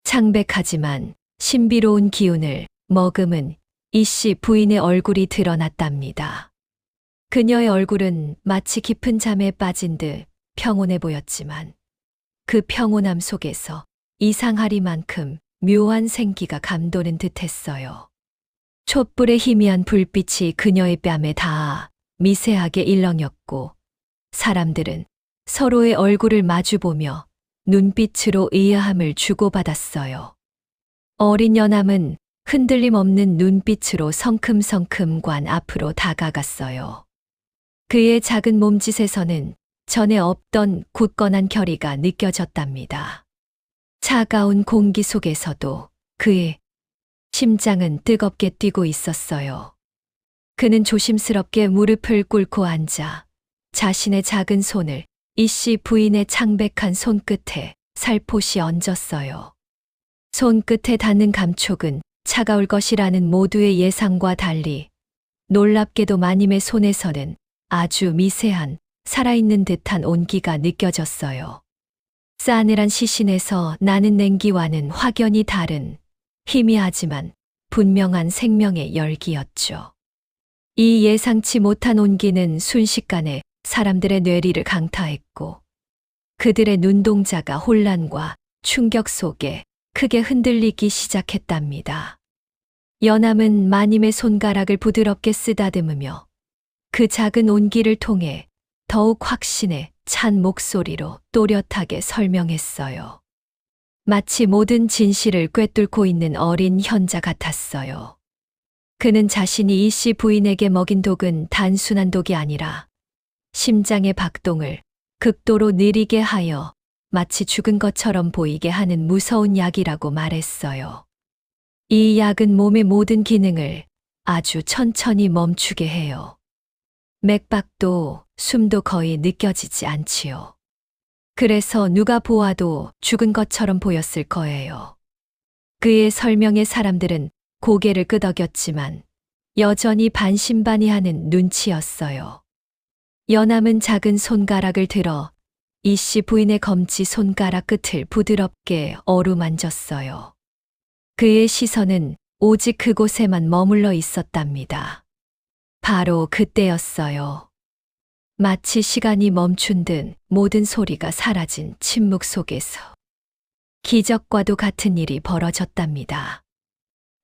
창백하지만 신비로운 기운을 머금은 이씨 부인의 얼굴이 드러났답니다. 그녀의 얼굴은 마치 깊은 잠에 빠진 듯 평온해 보였지만 그 평온함 속에서 이상하리만큼 묘한 생기가 감도는 듯했어요. 촛불의 희미한 불빛이 그녀의 뺨에 닿아 미세하게 일렁였고 사람들은 서로의 얼굴을 마주보며 눈빛으로 의아함을 주고받았어요. 어린 연암은 흔들림 없는 눈빛으로 성큼성큼 관 앞으로 다가갔어요. 그의 작은 몸짓에서는 전에 없던 굳건한 결의가 느껴졌답니다. 차가운 공기 속에서도 그의 심장은 뜨겁게 뛰고 있었어요. 그는 조심스럽게 무릎을 꿇고 앉아 자신의 작은 손을 이씨 부인의 창백한 손끝에 살포시 얹었어요. 손끝에 닿는 감촉은 차가울 것이라는 모두의 예상과 달리 놀랍게도 마님의 손에서는 아주 미세한 살아있는 듯한 온기가 느껴졌어요. 싸늘한 시신에서 나는 냉기와는 확연히 다른 희미하지만 분명한 생명의 열기였죠. 이 예상치 못한 온기는 순식간에 사람들의 뇌리를 강타했고 그들의 눈동자가 혼란과 충격 속에 크게 흔들리기 시작했답니다. 연암은 마님의 손가락을 부드럽게 쓰다듬으며 그 작은 온기를 통해 더욱 확신에 찬 목소리로 또렷하게 설명했어요. 마치 모든 진실을 꿰뚫고 있는 어린 현자 같았어요. 그는 자신이 이씨 부인에게 먹인 독은 단순한 독이 아니라 심장의 박동을 극도로 느리게 하여 마치 죽은 것처럼 보이게 하는 무서운 약이라고 말했어요. 이 약은 몸의 모든 기능을 아주 천천히 멈추게 해요. 맥박도 숨도 거의 느껴지지 않지요. 그래서 누가 보아도 죽은 것처럼 보였을 거예요. 그의 설명에 사람들은 고개를 끄덕였지만 여전히 반신반의하는 눈치였어요. 연암은 작은 손가락을 들어 이씨 부인의 검지 손가락 끝을 부드럽게 어루만졌어요. 그의 시선은 오직 그곳에만 머물러 있었답니다. 바로 그때였어요. 마치 시간이 멈춘 듯 모든 소리가 사라진 침묵 속에서 기적과도 같은 일이 벌어졌답니다.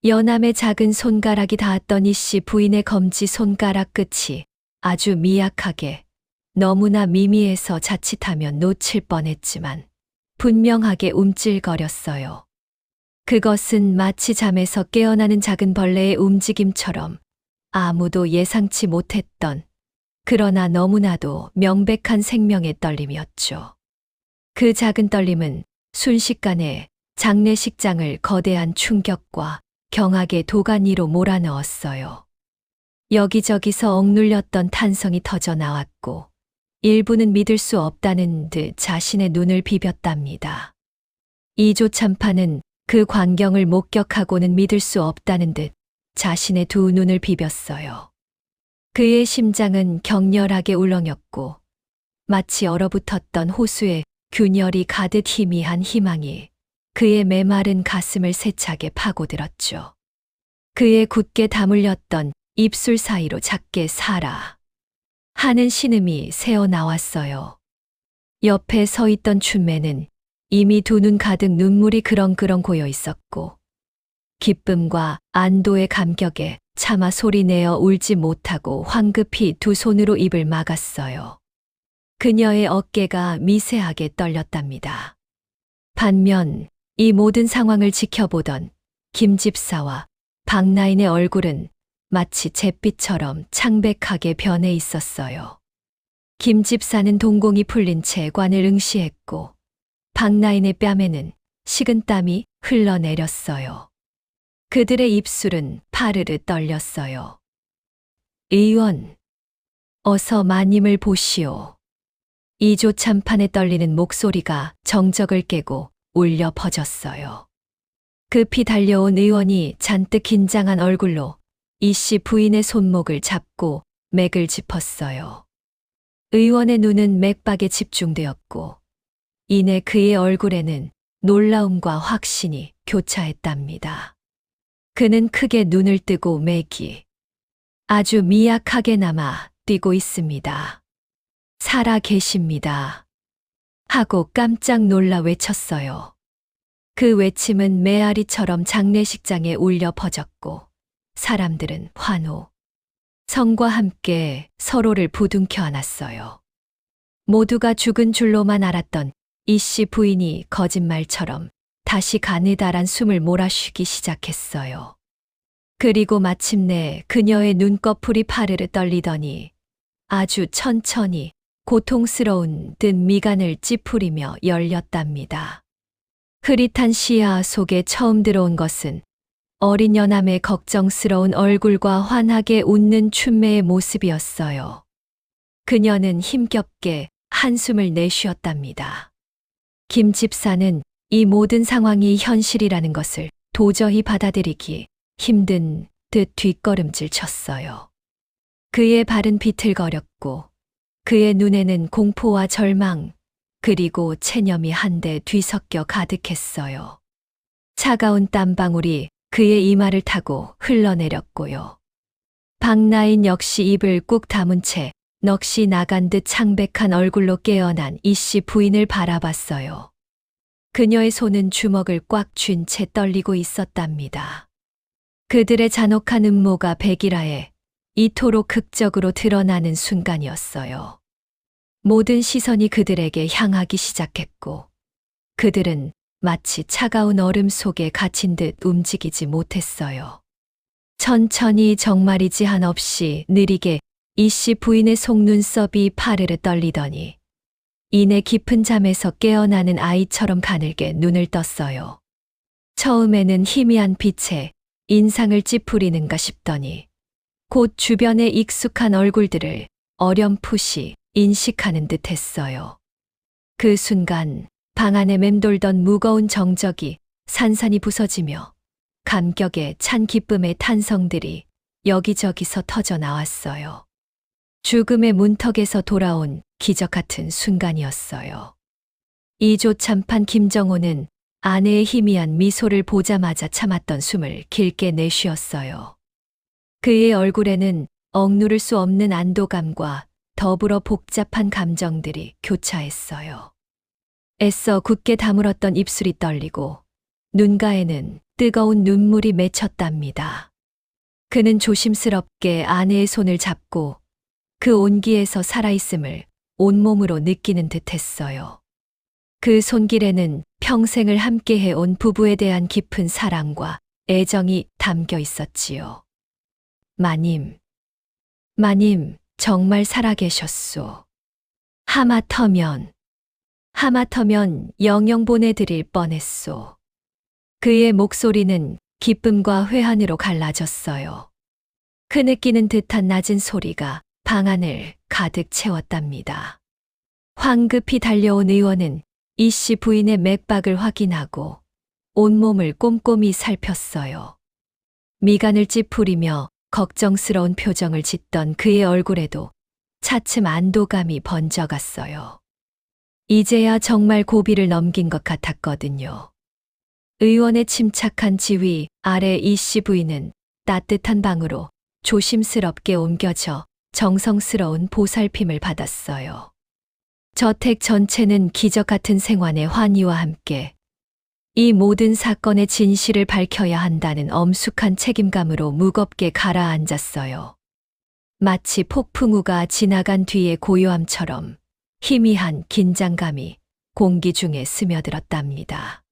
여남의 작은 손가락이 닿았던 이 씨 부인의 검지 손가락 끝이 아주 미약하게 너무나 미미해서 자칫하면 놓칠 뻔했지만 분명하게 움찔거렸어요. 그것은 마치 잠에서 깨어나는 작은 벌레의 움직임처럼 아무도 예상치 못했던 그러나 너무나도 명백한 생명의 떨림이었죠. 그 작은 떨림은 순식간에 장례식장을 거대한 충격과 경악의 도가니로 몰아넣었어요. 여기저기서 억눌렸던 탄성이 터져 나왔고 일부는 믿을 수 없다는 듯 자신의 눈을 비볐답니다. 이조 참판은 그 광경을 목격하고는 믿을 수 없다는 듯 자신의 두 눈을 비볐어요. 그의 심장은 격렬하게 울렁였고 마치 얼어붙었던 호수에 균열이 가득 희미한 희망이 그의 메마른 가슴을 세차게 파고들었죠. 그의 굳게 다물렸던 입술 사이로 작게 살아 하는 신음이 새어나왔어요. 옆에 서 있던 춘매는 이미 두 눈 가득 눈물이 그렁그렁 고여 있었고 기쁨과 안도의 감격에 차마 소리내어 울지 못하고 황급히 두 손으로 입을 막았어요. 그녀의 어깨가 미세하게 떨렸답니다. 반면 이 모든 상황을 지켜보던 김 집사와 박나인의 얼굴은 마치 잿빛처럼 창백하게 변해 있었어요. 김 집사는 동공이 풀린 채 관을 응시했고 박나인의 뺨에는 식은 땀이 흘러내렸어요. 그들의 입술은 파르르 떨렸어요. 의원, 어서 마님을 보시오. 이조 참판에 떨리는 목소리가 정적을 깨고 울려 퍼졌어요. 급히 달려온 의원이 잔뜩 긴장한 얼굴로 이 씨 부인의 손목을 잡고 맥을 짚었어요. 의원의 눈은 맥박에 집중되었고 이내 그의 얼굴에는 놀라움과 확신이 교차했답니다. 그는 크게 눈을 뜨고 맥이 아주 미약하게나마 뛰고 있습니다. 살아 계십니다. 하고 깜짝 놀라 외쳤어요. 그 외침은 메아리처럼 장례식장에 울려 퍼졌고 사람들은 환호, 성과 함께 서로를 부둥켜 안았어요. 모두가 죽은 줄로만 알았던 이 씨 부인이 거짓말처럼 다시 가느다란 숨을 몰아쉬기 시작했어요. 그리고 마침내 그녀의 눈꺼풀이 파르르 떨리더니 아주 천천히 고통스러운 듯 미간을 찌푸리며 열렸답니다. 흐릿한 시야 속에 처음 들어온 것은 어린 여남의 걱정스러운 얼굴과 환하게 웃는 춘매의 모습이었어요. 그녀는 힘겹게 한숨을 내쉬었답니다. 김 집사는 이 모든 상황이 현실이라는 것을 도저히 받아들이기 힘든 듯 뒷걸음질 쳤어요. 그의 발은 비틀거렸고 그의 눈에는 공포와 절망 그리고 체념이 한데 뒤섞여 가득했어요. 차가운 땀방울이 그의 이마를 타고 흘러내렸고요. 박나인 역시 입을 꾹 다문 채 넋이 나간 듯 창백한 얼굴로 깨어난 이 씨 부인을 바라봤어요. 그녀의 손은 주먹을 꽉 쥔 채 떨리고 있었답니다. 그들의 잔혹한 음모가 백일하에 이토록 극적으로 드러나는 순간이었어요. 모든 시선이 그들에게 향하기 시작했고 그들은 마치 차가운 얼음 속에 갇힌 듯 움직이지 못했어요. 천천히 정말이지 한없이 느리게 이 씨 부인의 속눈썹이 파르르 떨리더니 이내 깊은 잠에서 깨어나는 아이처럼 가늘게 눈을 떴어요. 처음에는 희미한 빛에 인상을 찌푸리는가 싶더니 곧 주변의 익숙한 얼굴들을 어렴풋이 인식하는 듯 했어요. 그 순간 방 안에 맴돌던 무거운 정적이 산산이 부서지며 감격에 찬 기쁨의 탄성들이 여기저기서 터져 나왔어요. 죽음의 문턱에서 돌아온 기적 같은 순간이었어요. 이조 참판 김정호는 아내의 희미한 미소를 보자마자 참았던 숨을 길게 내쉬었어요. 그의 얼굴에는 억누를 수 없는 안도감과 더불어 복잡한 감정들이 교차했어요. 애써 굳게 다물었던 입술이 떨리고 눈가에는 뜨거운 눈물이 맺혔답니다. 그는 조심스럽게 아내의 손을 잡고 그 온기에서 살아있음을 온몸으로 느끼는 듯 했어요. 그 손길에는 평생을 함께해온 부부에 대한 깊은 사랑과 애정이 담겨 있었지요. 마님, 마님, 정말 살아계셨소. 하마터면 영영 보내드릴 뻔했소. 그의 목소리는 기쁨과 회한으로 갈라졌어요. 흐느끼는 듯한 낮은 소리가 방 안을 가득 채웠답니다. 황급히 달려온 의원은 이 씨 부인의 맥박을 확인하고 온몸을 꼼꼼히 살폈어요. 미간을 찌푸리며 걱정스러운 표정을 짓던 그의 얼굴에도 차츰 안도감이 번져갔어요. 이제야 정말 고비를 넘긴 것 같았거든요. 의원의 침착한 지휘 아래 이 씨 부인은 따뜻한 방으로 조심스럽게 옮겨져 정성스러운 보살핌을 받았어요. 저택 전체는 기적 같은 생환의 환희와 함께 이 모든 사건의 진실을 밝혀야 한다는 엄숙한 책임감으로 무겁게 가라앉았어요. 마치 폭풍우가 지나간 뒤의 고요함처럼 희미한 긴장감이 공기 중에 스며들었답니다.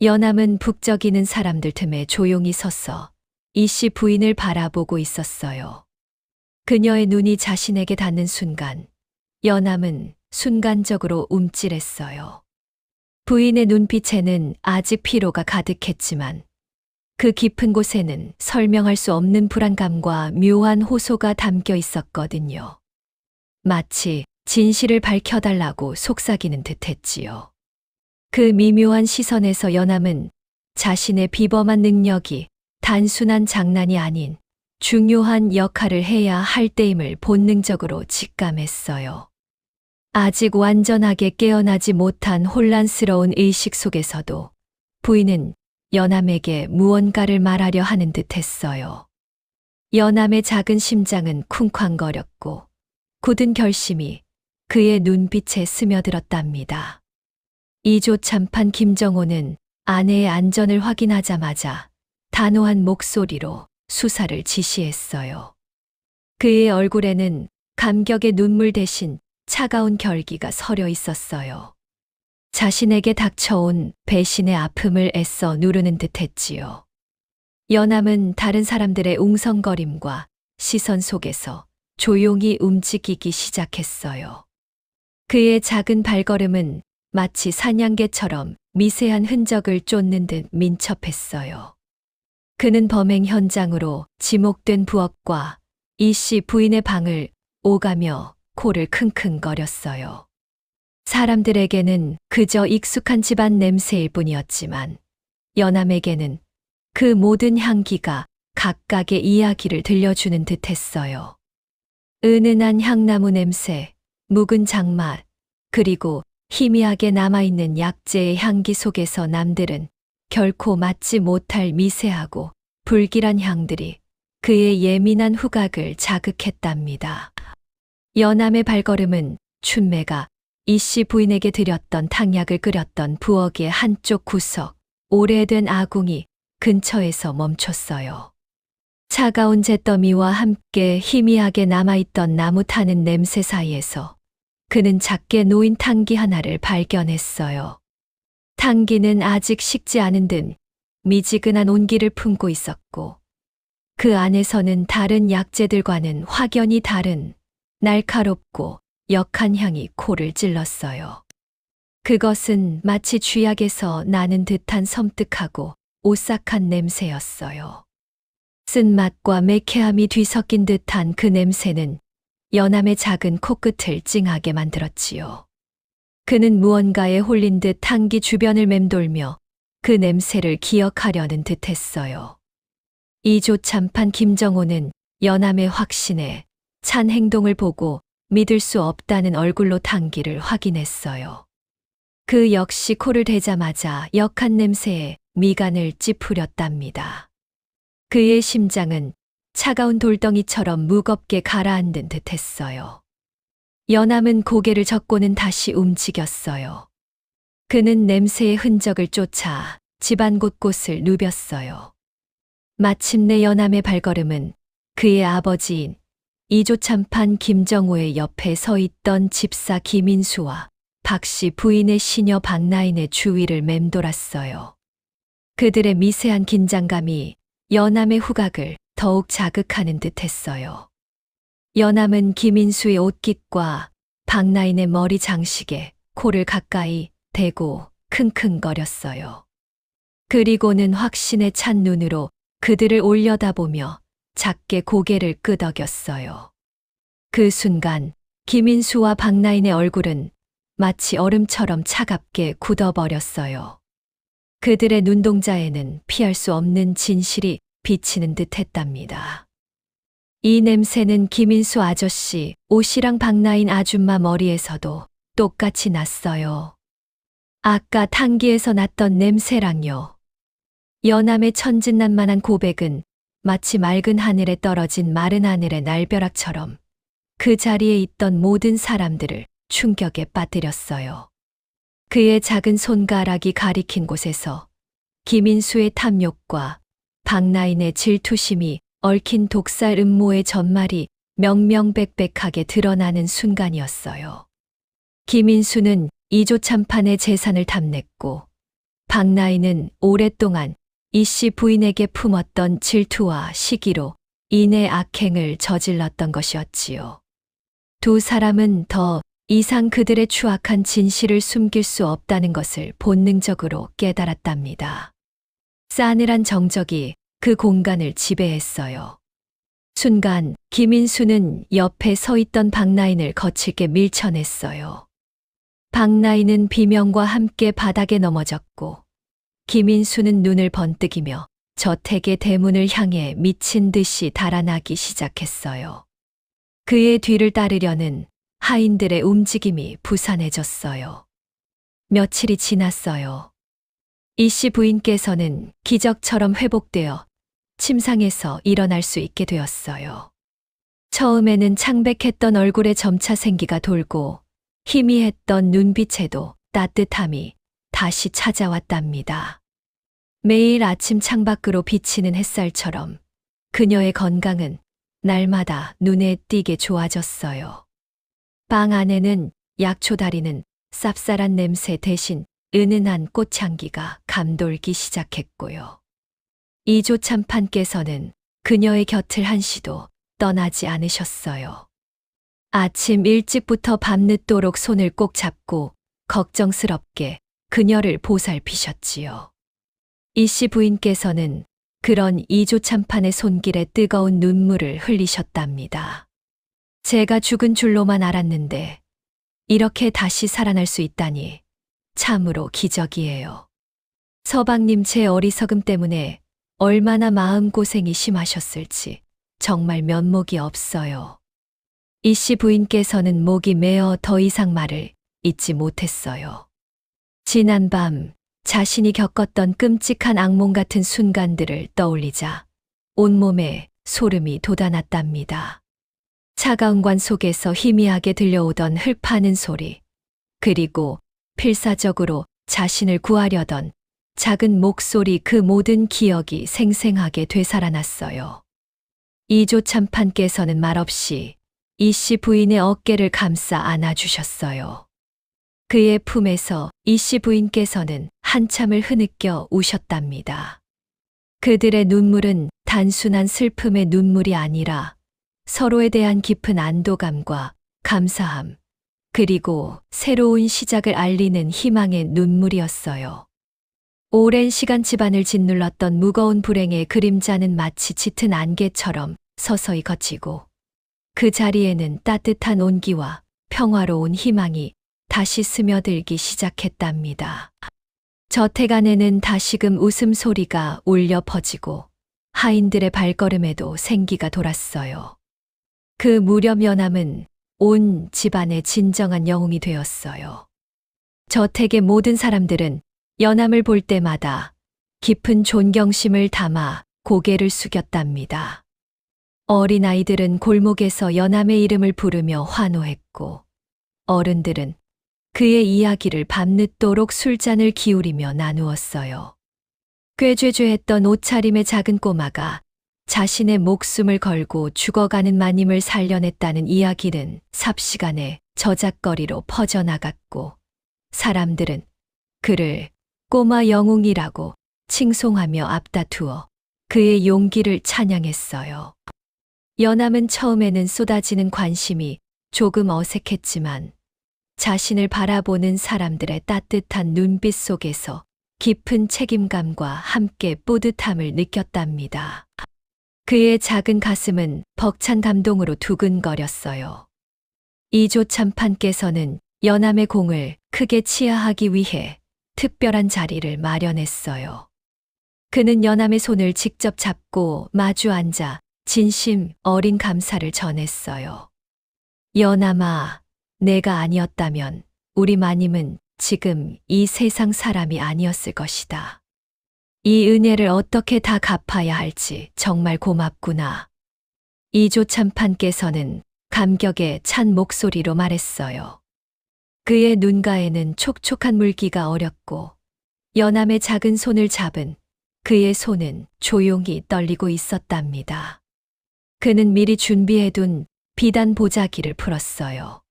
연함은 북적이는 사람들 틈에 조용히 서서 이 씨 부인을 바라보고 있었어요. 그녀의 눈이 자신에게 닿는 순간 연함은 순간적으로 움찔했어요. 부인의 눈빛에는 아직 피로가 가득했지만 그 깊은 곳에는 설명할 수 없는 불안감과 묘한 호소가 담겨 있었거든요. 마치 진실을 밝혀달라고 속삭이는 듯했지요. 그 미묘한 시선에서 연함은 자신의 비범한 능력이 단순한 장난이 아닌 중요한 역할을 해야 할 때임을 본능적으로 직감했어요. 아직 완전하게 깨어나지 못한 혼란스러운 의식 속에서도 부인은 연함에게 무언가를 말하려 하는 듯 했어요. 연함의 작은 심장은 쿵쾅거렸고 굳은 결심이 그의 눈빛에 스며들었답니다. 이조 참판 김정호는 아내의 안전을 확인하자마자 단호한 목소리로 수사를 지시했어요. 그의 얼굴에는 감격의 눈물 대신 차가운 결기가 서려 있었어요. 자신에게 닥쳐온 배신의 아픔을 애써 누르는 듯했지요. 연함은 다른 사람들의 웅성거림과 시선 속에서 조용히 움직이기 시작했어요. 그의 작은 발걸음은 마치 사냥개처럼 미세한 흔적을 쫓는 듯 민첩했어요. 그는 범행 현장으로 지목된 부엌과 이 씨 부인의 방을 오가며 코를 킁킁거렸어요. 사람들에게는 그저 익숙한 집안 냄새일 뿐이었지만 연함에게는 그 모든 향기가 각각의 이야기를 들려주는 듯했어요. 은은한 향나무 냄새, 묵은 장맛, 그리고 희미하게 남아있는 약재의 향기 속에서 남들은 결코 맡지 못할 미세하고 불길한 향들이 그의 예민한 후각을 자극했답니다. 연함의 발걸음은 춘매가 이 씨 부인에게 드렸던 탕약을 끓였던 부엌의 한쪽 구석, 오래된 아궁이 근처에서 멈췄어요. 차가운 잿더미와 함께 희미하게 남아있던 나무 타는 냄새 사이에서 그는 작게 놓인 탕기 하나를 발견했어요. 탕기는 아직 식지 않은 듯 미지근한 온기를 품고 있었고 그 안에서는 다른 약재들과는 확연히 다른 날카롭고 역한 향이 코를 찔렀어요. 그것은 마치 쥐약에서 나는 듯한 섬뜩하고 오싹한 냄새였어요. 쓴맛과 매캐함이 뒤섞인 듯한 그 냄새는 연함의 작은 코끝을 찡하게 만들었지요. 그는 무언가에 홀린 듯 향기 주변을 맴돌며 그 냄새를 기억하려는 듯했어요. 이조 참판 김정호는 연함의 확신에 찬 행동을 보고 믿을 수 없다는 얼굴로 향기를 확인했어요. 그 역시 코를 대자마자 역한 냄새에 미간을 찌푸렸답니다. 그의 심장은 차가운 돌덩이처럼 무겁게 가라앉은 듯했어요. 연함은 고개를 젓고는 다시 움직였어요. 그는 냄새의 흔적을 쫓아 집안 곳곳을 누볐어요. 마침내 연암의 발걸음은 그의 아버지인 이조참판 김정호의 옆에 서 있던 집사 김인수와 박씨 부인의 시녀 박나인의 주위를 맴돌았어요. 그들의 미세한 긴장감이 연암의 후각을 더욱 자극하는 듯 했어요. 연암은 김인수의 옷깃과 박나인의 머리 장식에 코를 가까이 대고 킁킁거렸어요. 그리고는 확신에 찬 눈으로 그들을 올려다보며 작게 고개를 끄덕였어요. 그 순간 김인수와 박나인의 얼굴은 마치 얼음처럼 차갑게 굳어버렸어요. 그들의 눈동자에는 피할 수 없는 진실이 비치는 듯 했답니다. 이 냄새는 김인수 아저씨 옷이랑 박나인 아줌마 머리에서도 똑같이 났어요. 아까 탕기에서 났던 냄새랑요. 연암의 천진난만한 고백은 마치 맑은 하늘에 떨어진 마른 하늘의 날벼락처럼 그 자리에 있던 모든 사람들을 충격에 빠뜨렸어요. 그의 작은 손가락이 가리킨 곳에서 김인수의 탐욕과 박나인의 질투심이 얽힌 독살 음모의 전말이 명명백백하게 드러나는 순간이었어요. 김인수는 이조참판의 재산을 탐냈고 박나인은 오랫동안 이씨 부인에게 품었던 질투와 시기로 인의 악행을 저질렀던 것이었지요. 두 사람은 더 이상 그들의 추악한 진실을 숨길 수 없다는 것을 본능적으로 깨달았답니다. 싸늘한 정적이 그 공간을 지배했어요. 순간 김인수는 옆에 서 있던 박나인을 거칠게 밀쳐냈어요. 박나인은 비명과 함께 바닥에 넘어졌고 김인수는 눈을 번뜩이며 저택의 대문을 향해 미친 듯이 달아나기 시작했어요. 그의 뒤를 따르려는 하인들의 움직임이 부산해졌어요. 며칠이 지났어요. 이씨 부인께서는 기적처럼 회복되어 침상에서 일어날 수 있게 되었어요. 처음에는 창백했던 얼굴에 점차 생기가 돌고 희미했던 눈빛에도 따뜻함이 다시 찾아왔답니다. 매일 아침 창밖으로 비치는 햇살처럼 그녀의 건강은 날마다 눈에 띄게 좋아졌어요. 방 안에는 약초 다리는 쌉쌀한 냄새 대신 은은한 꽃향기가 감돌기 시작했고요. 이조참판께서는 그녀의 곁을 한시도 떠나지 않으셨어요. 아침 일찍부터 밤늦도록 손을 꼭 잡고 걱정스럽게 그녀를 보살피셨지요. 이씨 부인께서는 그런 이조참판의 손길에 뜨거운 눈물을 흘리셨답니다. 제가 죽은 줄로만 알았는데 이렇게 다시 살아날 수 있다니 참으로 기적이에요. 서방님 제 어리석음 때문에 얼마나 마음고생이 심하셨을지 정말 면목이 없어요. 이씨 부인께서는 목이 메어 더 이상 말을 잇지 못했어요. 지난밤 자신이 겪었던 끔찍한 악몽 같은 순간들을 떠올리자 온몸에 소름이 돋아났답니다. 차가운 관 속에서 희미하게 들려오던 흙 파는 소리, 그리고 필사적으로 자신을 구하려던 작은 목소리, 그 모든 기억이 생생하게 되살아났어요. 이조참판께서는 말없이 이씨 부인의 어깨를 감싸 안아주셨어요. 그의 품에서 이씨 부인께서는 한참을 흐느껴 우셨답니다. 그들의 눈물은 단순한 슬픔의 눈물이 아니라 서로에 대한 깊은 안도감과 감사함, 그리고 새로운 시작을 알리는 희망의 눈물이었어요. 오랜 시간 집안을 짓눌렀던 무거운 불행의 그림자는 마치 짙은 안개처럼 서서히 걷히고 그 자리에는 따뜻한 온기와 평화로운 희망이 다시 스며들기 시작했답니다. 저택 안에는 다시금 웃음소리가 울려 퍼지고 하인들의 발걸음에도 생기가 돌았어요. 그 무렵 연암은 온 집안의 진정한 영웅이 되었어요. 저택의 모든 사람들은 연암을 볼 때마다 깊은 존경심을 담아 고개를 숙였답니다. 어린아이들은 골목에서 연암의 이름을 부르며 환호했고 어른들은 그의 이야기를 밤늦도록 술잔을 기울이며 나누었어요. 꾀죄죄했던 옷차림의 작은 꼬마가 자신의 목숨을 걸고 죽어가는 마님을 살려냈다는 이야기는 삽시간에 저작거리로 퍼져나갔고 사람들은 그를 꼬마 영웅이라고 칭송하며 앞다투어 그의 용기를 찬양했어요. 연암은 처음에는 쏟아지는 관심이 조금 어색했지만 자신을 바라보는 사람들의 따뜻한 눈빛 속에서 깊은 책임감과 함께 뿌듯함을 느꼈답니다. 그의 작은 가슴은 벅찬 감동으로 두근거렸어요. 이조참판께서는 연암의 공을 크게 치하하기 위해 특별한 자리를 마련했어요. 그는 연암의 손을 직접 잡고 마주 앉아 진심 어린 감사를 전했어요. 연암아, 내가 아니었다면 우리 마님은 지금 이 세상 사람이 아니었을 것이다. 이 은혜를 어떻게 다 갚아야 할지 정말 고맙구나. 이조참판께서는 감격에 찬 목소리로 말했어요. 그의 눈가에는 촉촉한 물기가 어렸고 연암의 작은 손을 잡은 그의 손은 조용히 떨리고 있었답니다. 그는 미리 준비해둔 비단 보자기를 풀었어요.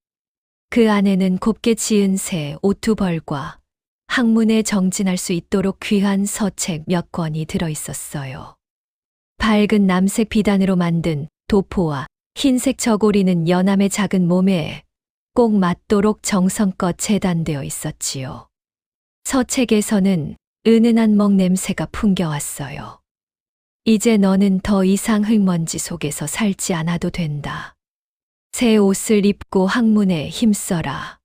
그 안에는 곱게 지은 새 오투벌과 학문에 정진할 수 있도록 귀한 서책 몇 권이 들어있었어요. 밝은 남색 비단으로 만든 도포와 흰색 저고리는 연암의 작은 몸에 꼭 맞도록 정성껏 재단되어 있었지요. 서책에서는 은은한 먹 냄새가 풍겨왔어요. 이제 너는 더 이상 흙먼지 속에서 살지 않아도 된다. 새 옷을 입고 학문에 힘써라.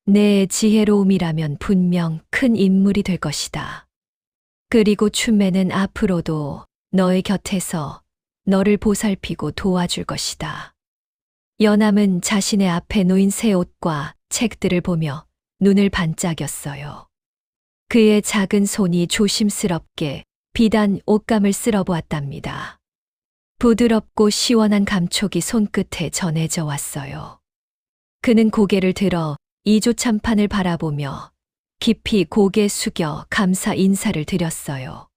내 지혜로움이라면 분명 큰 인물이 될 것이다. 그리고 춘매는 앞으로도 너의 곁에서 너를 보살피고 도와줄 것이다. 연암은 자신의 앞에 놓인 새 옷과 책들을 보며 눈을 반짝였어요. 그의 작은 손이 조심스럽게 비단 옷감을 쓸어보았답니다. 부드럽고 시원한 감촉이 손끝에 전해져 왔어요. 그는 고개를 들어 이조참판을 바라보며 깊이 고개 숙여 감사 인사를 드렸어요.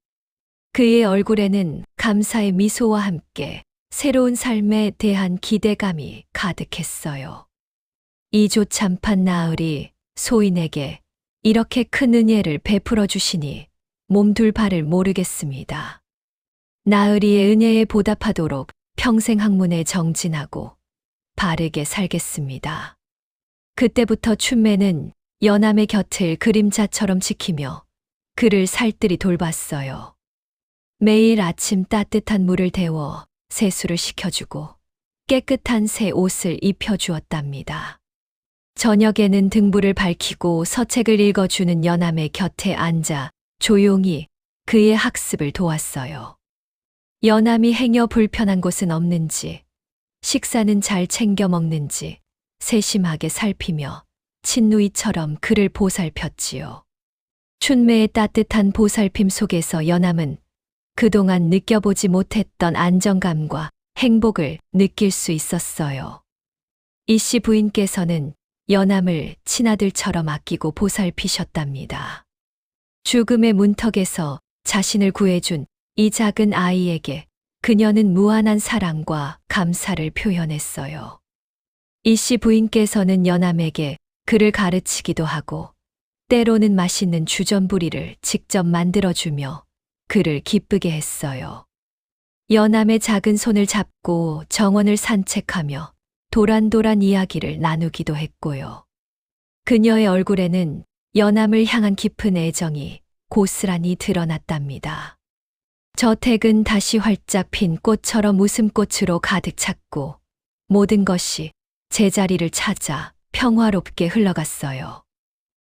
그의 얼굴에는 감사의 미소와 함께 새로운 삶에 대한 기대감이 가득했어요. 이조참판 나으리 소인에게 이렇게 큰 은혜를 베풀어 주시니 몸둘 바를 모르겠습니다. 나으리의 은혜에 보답하도록 평생 학문에 정진하고 바르게 살겠습니다. 그때부터 춘매는 연암의 곁을 그림자처럼 지키며 그를 살뜰히 돌봤어요. 매일 아침 따뜻한 물을 데워 세수를 시켜주고 깨끗한 새 옷을 입혀주었답니다. 저녁에는 등불을 밝히고 서책을 읽어주는 연암의 곁에 앉아 조용히 그의 학습을 도왔어요. 연암이 행여 불편한 곳은 없는지, 식사는 잘 챙겨 먹는지 세심하게 살피며 친누이처럼 그를 보살폈지요. 춘매의 따뜻한 보살핌 속에서 연암은 그동안 느껴보지 못했던 안정감과 행복을 느낄 수 있었어요. 이씨 부인께서는 연암을 친아들처럼 아끼고 보살피셨답니다. 죽음의 문턱에서 자신을 구해준 이 작은 아이에게 그녀는 무한한 사랑과 감사를 표현했어요. 이씨 부인께서는 연암에게 그를 가르치기도 하고 때로는 맛있는 주전부리를 직접 만들어주며 그를 기쁘게 했어요. 연암의 작은 손을 잡고 정원을 산책하며 도란도란 이야기를 나누기도 했고요. 그녀의 얼굴에는 연암을 향한 깊은 애정이 고스란히 드러났답니다. 저택은 다시 활짝 핀 꽃처럼 웃음꽃으로 가득 찼고 모든 것이 제자리를 찾아 평화롭게 흘러갔어요.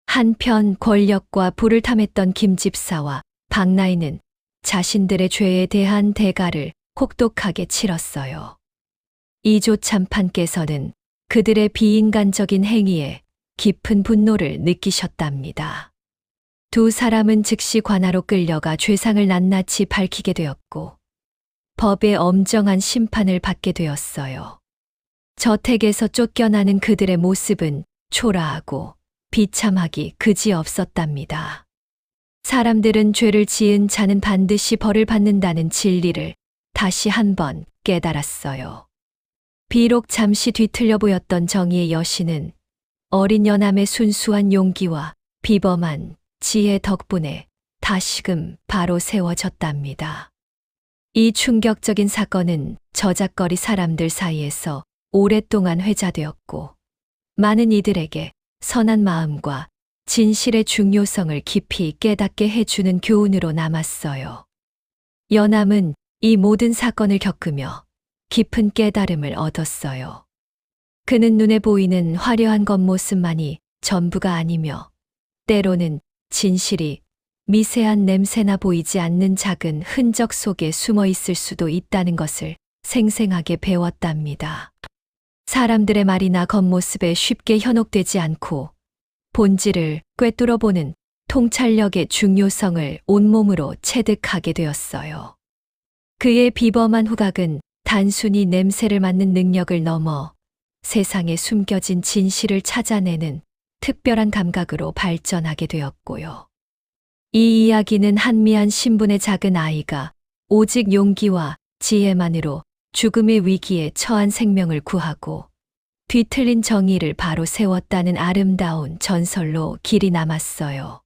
한편 권력과 부를 탐했던 김집사와 박나인은 자신들의 죄에 대한 대가를 혹독하게 치렀어요. 이조참판께서는 그들의 비인간적인 행위에 깊은 분노를 느끼셨답니다. 두 사람은 즉시 관하로 끌려가 죄상을 낱낱이 밝히게 되었고 법의 엄정한 심판을 받게 되었어요. 저택에서 쫓겨나는 그들의 모습은 초라하고 비참하기 그지없었답니다. 사람들은 죄를 지은 자는 반드시 벌을 받는다는 진리를 다시 한번 깨달았어요. 비록 잠시 뒤틀려 보였던 정의의 여신은 어린 연함의 순수한 용기와 비범한 지혜 덕분에 다시금 바로 세워졌답니다. 이 충격적인 사건은 저작거리 사람들 사이에서 오랫동안 회자되었고, 많은 이들에게 선한 마음과 진실의 중요성을 깊이 깨닫게 해주는 교훈으로 남았어요. 연함은 이 모든 사건을 겪으며 깊은 깨달음을 얻었어요. 그는 눈에 보이는 화려한 겉모습만이 전부가 아니며, 때로는 진실이 미세한 냄새나 보이지 않는 작은 흔적 속에 숨어 있을 수도 있다는 것을 생생하게 배웠답니다. 사람들의 말이나 겉모습에 쉽게 현혹되지 않고 본질을 꿰뚫어 보는 통찰력의 중요성을 온몸으로 체득하게 되었어요. 그의 비범한 후각은 단순히 냄새를 맡는 능력을 넘어 세상에 숨겨진 진실을 찾아내는 특별한 감각으로 발전하게 되었고요. 이 이야기는 한미한 신분의 작은 아이가 오직 용기와 지혜만으로 죽음의 위기에 처한 생명을 구하고 뒤틀린 정의를 바로 세웠다는 아름다운 전설로 길이 남았어요.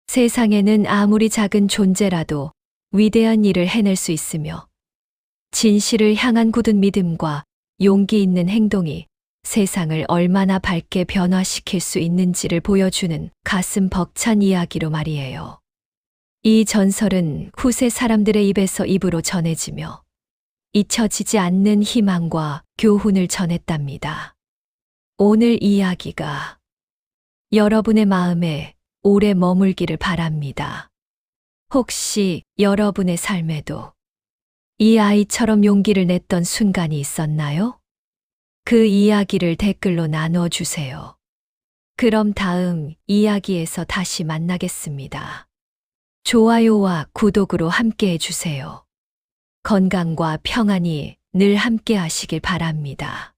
세상에는 아무리 작은 존재라도 위대한 일을 해낼 수 있으며, 진실을 향한 굳은 믿음과 용기 있는 행동이 세상을 얼마나 밝게 변화시킬 수 있는지를 보여주는 가슴 벅찬 이야기로 말이에요. 이 전설은 후세 사람들의 입에서 입으로 전해지며 잊혀지지 않는 희망과 교훈을 전했답니다. 오늘 이야기가 여러분의 마음에 오래 머물기를 바랍니다. 혹시 여러분의 삶에도 이 아이처럼 용기를 냈던 순간이 있었나요? 그 이야기를 댓글로 나눠 주세요. 그럼 다음 이야기에서 다시 만나겠습니다. 좋아요와 구독으로 함께 해주세요. 건강과 평안이 늘 함께 하시길 바랍니다.